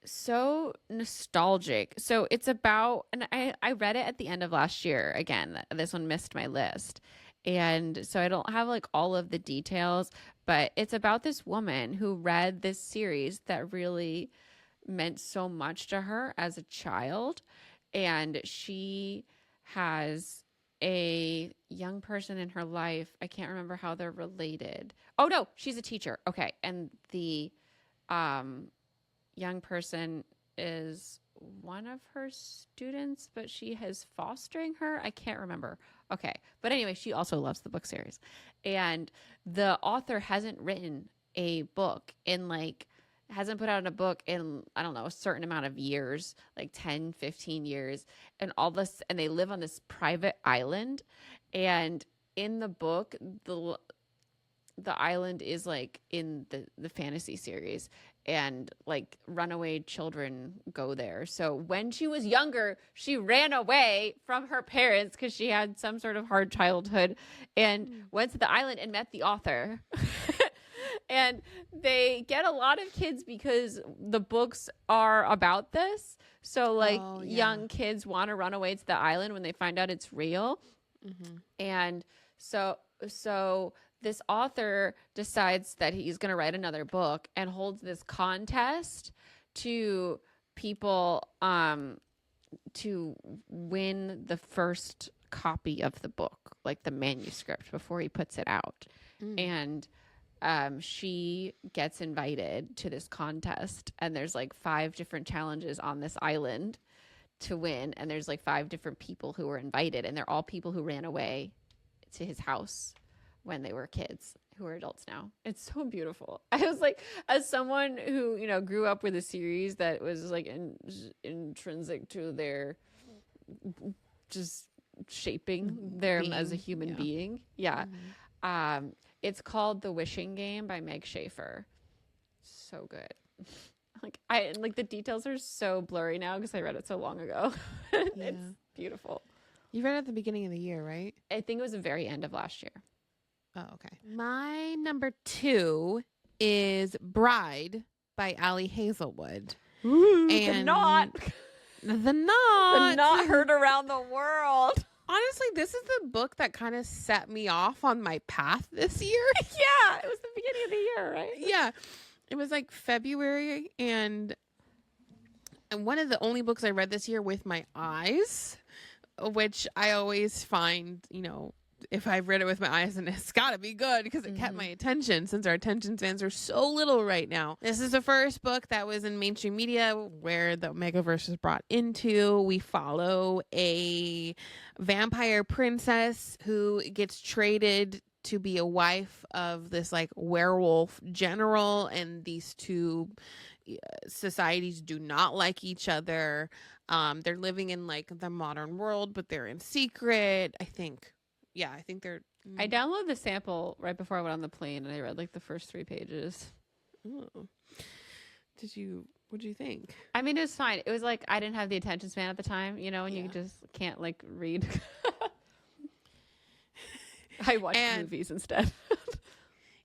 so nostalgic. So it's about, and I read it at the end of last year. Again, this one missed my list. And so I don't have like all of the details, but it's about this woman who read this series that really meant so much to her as a child. And she has a young person in her life. I can't remember how they're related. Oh no, she's a teacher. Okay. And the young person is one of her students, but she is fostering her. I can't remember. Okay. But anyway, she also loves the book series. And the author hasn't written a book in like, hasn't put out a book in, I don't know, a certain amount of years, like 10, 15 years. And all this, and they live on this private island. And in the book, the island is like in the fantasy series, and like runaway children go there. So when she was younger, she ran away from her parents because she had some sort of hard childhood, and went to the island and met the author. And they get a lot of kids because the books are about this. So like young kids want to run away to the island when they find out it's real. Mm-hmm. And so this author decides that he's going to write another book and holds this contest to people to win the first copy of the book, like the manuscript, before he puts it out. And she gets invited to this contest, and there's like 5 different challenges on this island to win, and there's like 5 different people who were invited, and they're all people who ran away to his house when they were kids, who are adults now. It's so beautiful. I was like, as someone who, you know, grew up with a series that was like intrinsic to their just shaping them as a human being. Yeah. Mm-hmm. It's called The Wishing Game by Meg Schaefer. So good. Like the details are so blurry now because I read it so long ago. It's beautiful. You read it at the beginning of the year, right? I think it was the very end of last year. Oh, okay. My number 2 is Bride by Ali Hazelwood. Ooh, and the knot heard around the world. Honestly, this is the book that kind of set me off on my path this year. Yeah, it was the beginning of the year, right? Yeah. It was like February, and one of the only books I read this year with my eyes, which I always find, you know, if I've read it with my eyes, and it's got to be good because it kept my attention, since our attention spans are so little right now. This is the first book that was in mainstream media where the Megaverse is brought into. We follow a vampire princess who gets traded to be a wife of this like werewolf general, and these two societies do not like each other. They're living in like the modern world, but they're in secret. I think they're. I downloaded the sample right before I went on the plane, and I read like the first 3 pages. Oh. What did you think? I mean, it was fine. It was like I didn't have the attention span at the time, you know, and you just can't like read. I watched movies instead.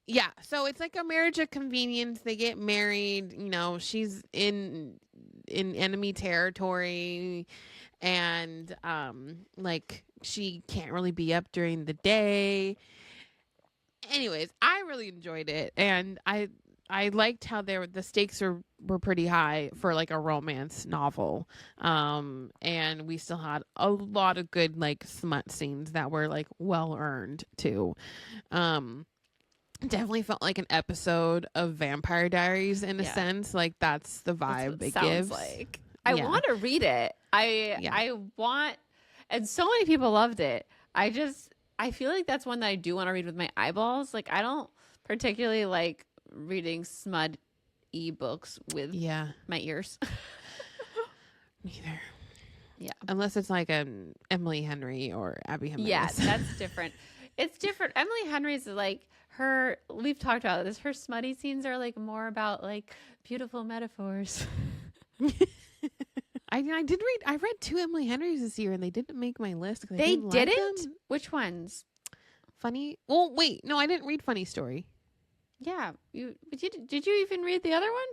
Yeah, so it's like a marriage of convenience. They get married, you know, she's in enemy territory, and like she can't really be up during the day. Anyways, I really enjoyed it, and I liked how the stakes were pretty high for like a romance novel. And we still had a lot of good like smut scenes that were like well earned too. Definitely felt like an episode of Vampire Diaries in a sense. Like that's the vibe it gives. Like I want to read it. I want, and so many people loved it. I feel like that's one that I do want to read with my eyeballs. Like I don't particularly like reading smut ebooks with my ears. Neither. Yeah. Unless it's like Emily Henry or Abby Jimenez. Yeah, that's different. It's different. Emily Henry's like we've talked about this. Her smutty scenes are like more about like beautiful metaphors. I read 2 Emily Henrys this year, and they didn't make my list. They didn't? Like which ones? Funny. Well, wait, no, I didn't read Funny Story. Yeah, did you even read the other one?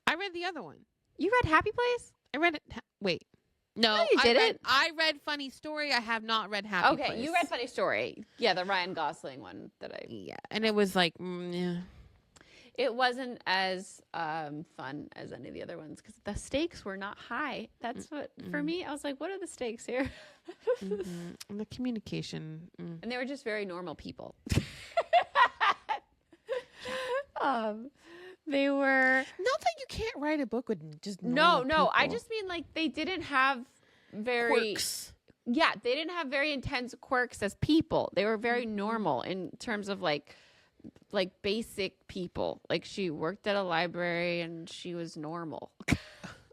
I read the other one. You read Happy Place? I read it. Wait, no, you didn't. I read Funny Story. I have not read Happy Place. Okay, you read Funny Story. Yeah, the Ryan Gosling one that I. Yeah, and it was like, yeah. It wasn't as fun as any of the other ones because the stakes were not high. That's what for me. I was like, what are the stakes here? The communication, and they were just very normal people. They were Not that you can't write a book with just no. normal I people. just mean like they didn't have very Quirks. Yeah, they didn't have very intense quirks as people. They were very normal in terms of like basic people. Like she worked at a library and she was normal.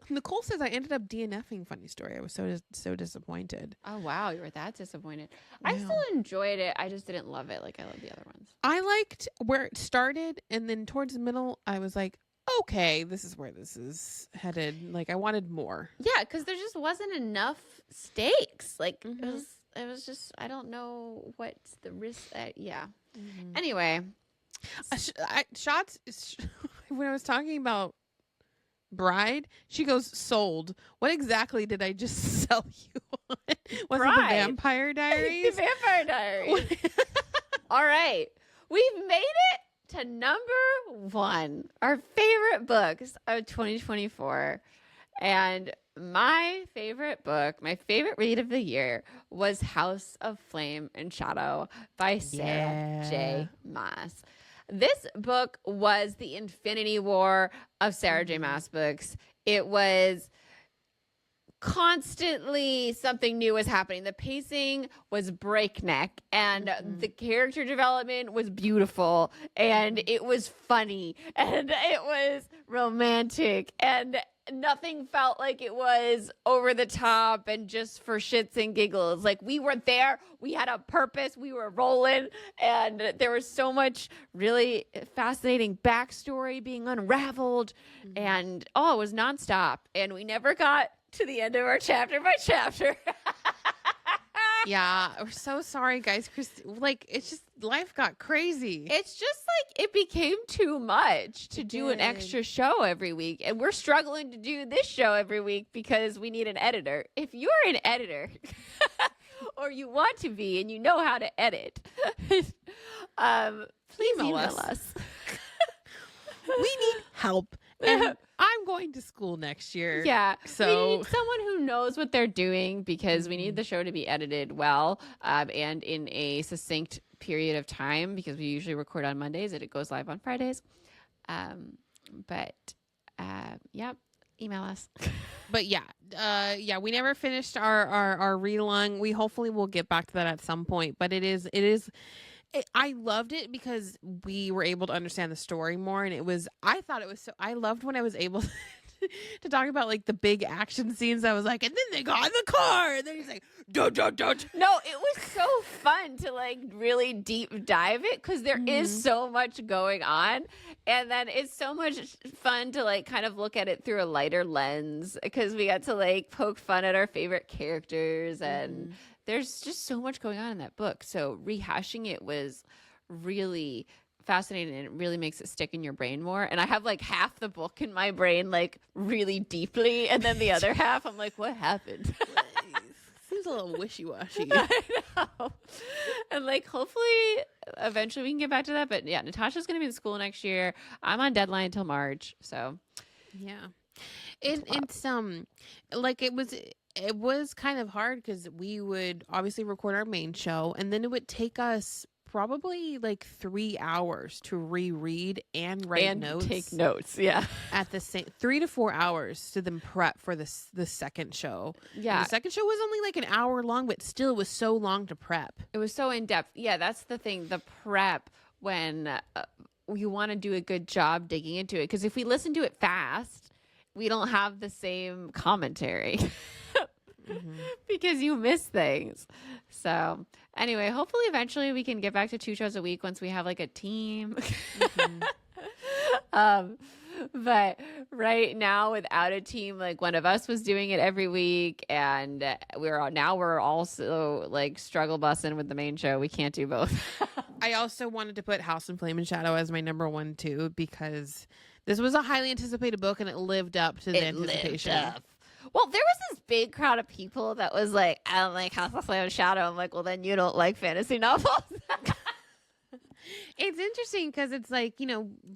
Nicole says I ended up DNFing. Funny story. I was so disappointed. Oh wow, you were that disappointed. I Yeah. still enjoyed it. I just didn't love it like I love the other ones. I liked where it started, and then towards the middle, I was like, okay, this is where this is headed. Like I wanted more. Yeah, because there just wasn't enough stakes. Like it was just I don't know what's the risk. Yeah. Anyway, Shots. When I was talking about Bride, she goes sold. What exactly did I just sell you on? Was Bride. it the Vampire Diaries? The Vampire Diaries. All right, we've made it to number 1, our favorite books of 2024, and my favorite book, my favorite read of the year was House of Flame and Shadow by Sarah J. Maas. This book was the Infinity War of Sarah J. Maas books. It was constantly something new was happening. The pacing was breakneck and the character development was beautiful and it was funny and it was romantic and nothing felt like it was over the top and just for shits and giggles. Like we were there, we had a purpose, we were rolling, and there was so much really fascinating backstory being unraveled, and it was nonstop. And we never got to the end of our chapter by chapter. Yeah, we're so sorry, guys. Like it's just life got crazy. It's just like it became too much to do an extra show every week. And we're struggling to do this show every week because we need an editor. If you're an editor or you want to be and you know how to edit, please email us. We need help. And I'm going to school next year. Yeah. So we need someone who knows what they're doing because we need the show to be edited well and in a succinct period of time because we usually record on Mondays and it goes live on Fridays. Email us. But we never finished our read along. We hopefully will get back to that at some point. But I loved it because we were able to understand the story more, and I loved when I was able to talk about like the big action scenes. I was like, and then they got in the car, and then he's like, don't. No, it was so fun to like really deep dive it because there is so much going on, and then it's so much fun to like kind of look at it through a lighter lens because we got to like poke fun at our favorite characters and. There's just so much going on in that book. So rehashing it was really fascinating and it really makes it stick in your brain more. And I have like half the book in my brain, like really deeply. And then the other half, I'm like, what happened? Seems a little wishy-washy. I know. And like, hopefully eventually we can get back to that. But yeah, Natasha's going to be in school next year. I'm on deadline until March. So yeah, it's like it was kind of hard because we would obviously record our main show and then it would take us probably like 3 hours to reread and write and notes. Take notes, yeah. At the same 3 to 4 hours to then prep for the second show. Yeah. And the second show was only like an hour long, but still it was so long to prep. It was so in depth. Yeah, that's the thing. The prep when you want to do a good job digging into it. Because if we listen to it fast, we don't have the same commentary. Because you miss things. So anyway, hopefully eventually we can get back to 2 shows a week once we have like a team. But right now without a team, like one of us was doing it every week and we're also like struggle bussing with the main show. We can't do both. I also wanted to put House and Flame and Shadow as my number 1 too because this was a highly anticipated book and it lived up to the anticipation. Well, there was this big crowd of people that was like, I don't like House of Flame and Shadow. I'm like, well, then you don't like fantasy novels. It's interesting because it's like,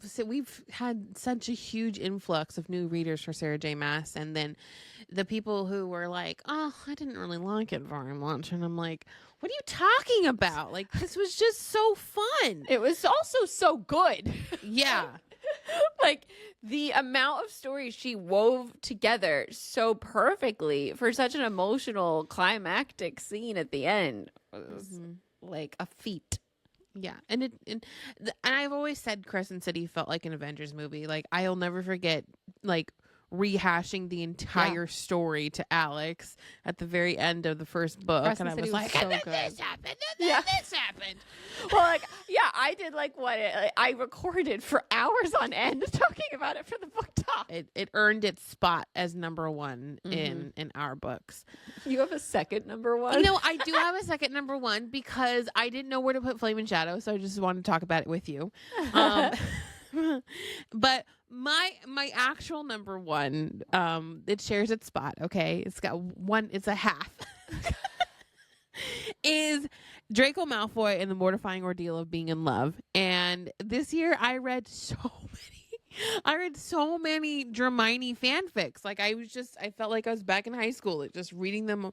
so we've had such a huge influx of new readers for Sarah J. Maas. And then the people who were like, oh, I didn't really like it very much. And I'm like, what are you talking about? Like, this was just so fun. It was also so good. Yeah. Like the amount of stories she wove together so perfectly for such an emotional climactic scene at the end was like a feat. Yeah, and I've always said Crescent City felt like an Avengers movie. Like I'll never forget like rehashing the entire story to Alex at the very end of the first book, Crescent and I City was was like, so and then good. this happened, and then this happened. Well, like, yeah, I did like I recorded for hours on end talking about it for the book talk. It earned its spot as number one in our books. You have a second number one? You know, I do have a second number one because I didn't know where to put Flame and Shadow, so I just wanted to talk about it with you. But my actual number one, it shares its spot. Okay, it's got one. It's a half. Is Draco Malfoy and the Mortifying Ordeal of Being in Love. And this year I read so many Hermione fanfics. Like I felt like I was back in high school, like just reading them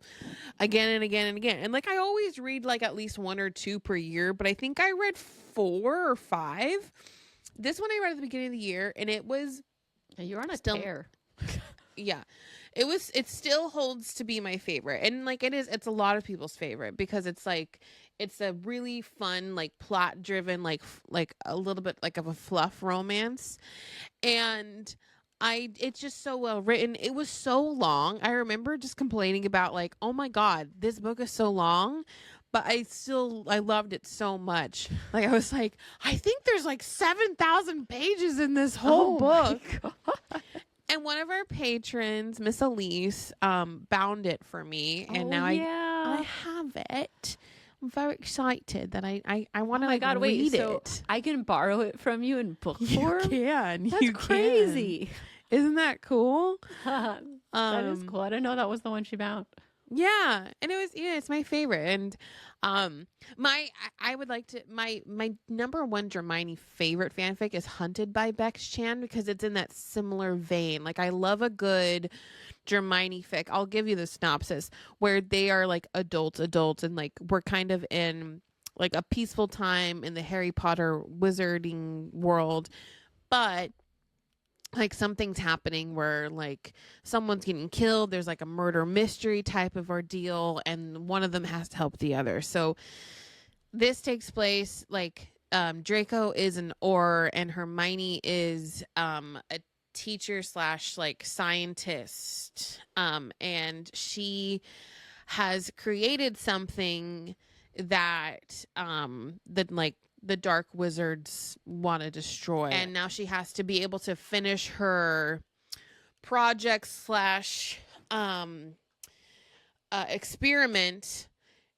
again and again and again. And like I always read like at least 1 or 2 per year, but I think I read 4 or 5. This one I read at the beginning of the year, and it was you're on a tear. Yeah. It still holds to be my favorite. And like it's a lot of people's favorite because it's like it's a really fun, like plot driven, like a little bit like of a fluff romance. And it's just so well written. It was so long. I remember just complaining about like, oh my God, this book is so long. But I loved it so much. Like I was like, I think there's like 7,000 pages in this whole book. And one of our patrons, Miss Elise, bound it for me, and now I have it. I'm very excited that I want to read it. So I can borrow it from you in book form? You can. That's crazy. Isn't that cool? That is cool. I didn't know that was the one she bound. Yeah, and it's my favorite. And I would like to my number one Hermione favorite fanfic is Hunted by Bex Chan because it's in that similar vein. Like I love a good Hermione fic. I'll give you the synopsis where they are like adults and like we're kind of in like a peaceful time in the Harry Potter wizarding world, but like something's happening where like someone's getting killed. There's like a murder mystery type of ordeal, and one of them has to help the other. So this takes place like Draco is an Auror and Hermione is a teacher / like scientist, and she has created something that the dark wizards want to destroy, and now she has to be able to finish her project / experiment.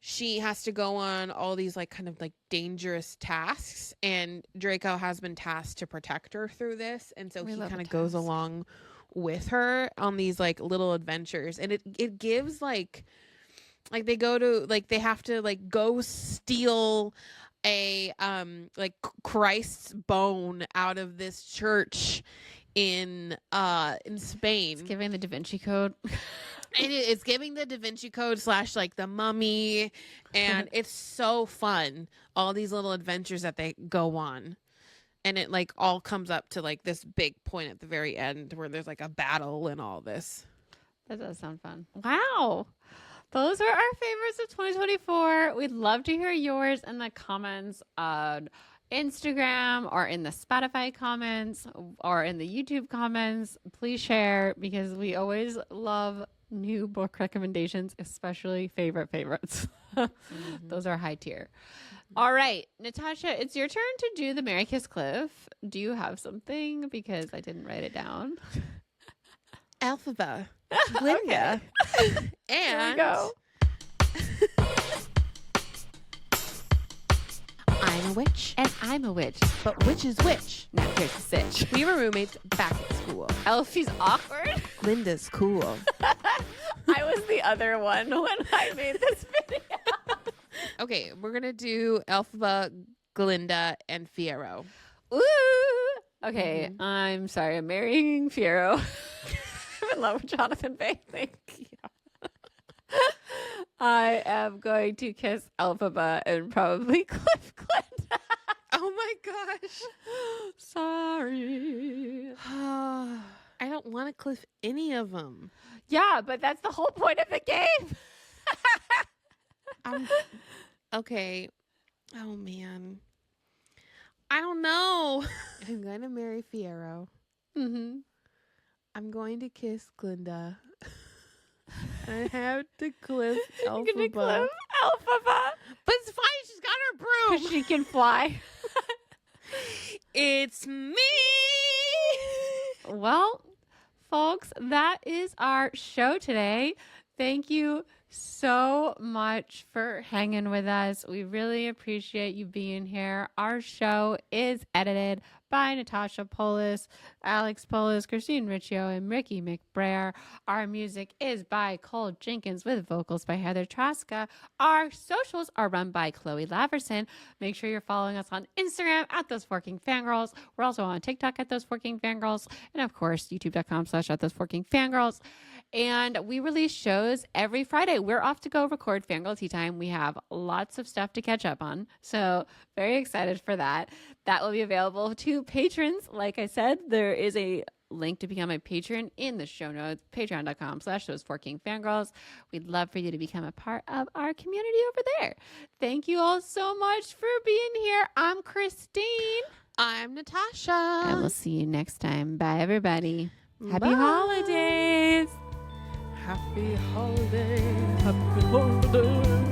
She has to go on all these like kind of like dangerous tasks, and Draco has been tasked to protect her through this, and so he kind of goes along with her on these like little adventures, and it gives like they go to like they have to like go steal a like Christ's bone out of this church in Spain. It's giving the Da Vinci Code. It's giving the Da Vinci Code / like the Mummy, and it's so fun. All these little adventures that they go on, and it like all comes up to like this big point at the very end where there's like a battle and all this. That does sound fun. Wow. Those are our favorites of 2024. We'd love to hear yours in the comments on Instagram or in the Spotify comments or in the YouTube comments. Please share because we always love new book recommendations, especially favorites. Those are high tier. All right, Natasha, it's your turn to do the Mary Kiss Cliff. Do you have something? Because I didn't write it down. Elphaba, Glinda, and go. I'm a witch. And I'm a witch. But which is which? Now here's the sitch. We were roommates back at school. Elfie's awkward. Glinda's cool. I was the other one when I made this video. Okay, we're going to do Elphaba, Glinda, and Fiyero. Ooh. Okay, I'm sorry. I'm marrying Fiyero. I'm in love with Jonathan Bay. Thank you. I am going to kiss Elphaba and probably Cliff Glinda. Oh my gosh. Sorry. I don't want to cliff any of them. Yeah, but that's the whole point of the game. Okay. Oh, man. I don't know. I'm going to marry Fiyero. Mm-hmm. I'm going to kiss Glinda. I have to cliff You're gonna Elphaba. cliff Elphaba. But it's fine. She's got her broom. Because she can fly. It's me. Well, folks, that is our show today. Thank you so much for hanging with us. We really appreciate you being here. Our show is edited by Natasha Polis, Alex Polis, Christine Riccio, and Ricky McBrayer. Our music is by Cole Jenkins with vocals by Heather Traska. Our socials are run by Chloe Laverson. Make sure you're following us on Instagram at Those Forking Fangirls. We're also on TikTok at Those Forking Fangirls. And of course, youtube.com/at Those Forking Fangirls. And we release shows every Friday. We're off to go record Fangirl Tea Time. We have lots of stuff to catch up on. So very excited for that. That will be available to patrons. Like I said, there is a link to become a patron in the show notes, patreon.com/those4kingfangirls. We'd love for you to become a part of our community over there. Thank you all so much for being here. I'm Christine. I'm Natasha. And we'll see you next time. Bye, everybody. Happy Bye. holidays. Happy holidays. Happy holidays.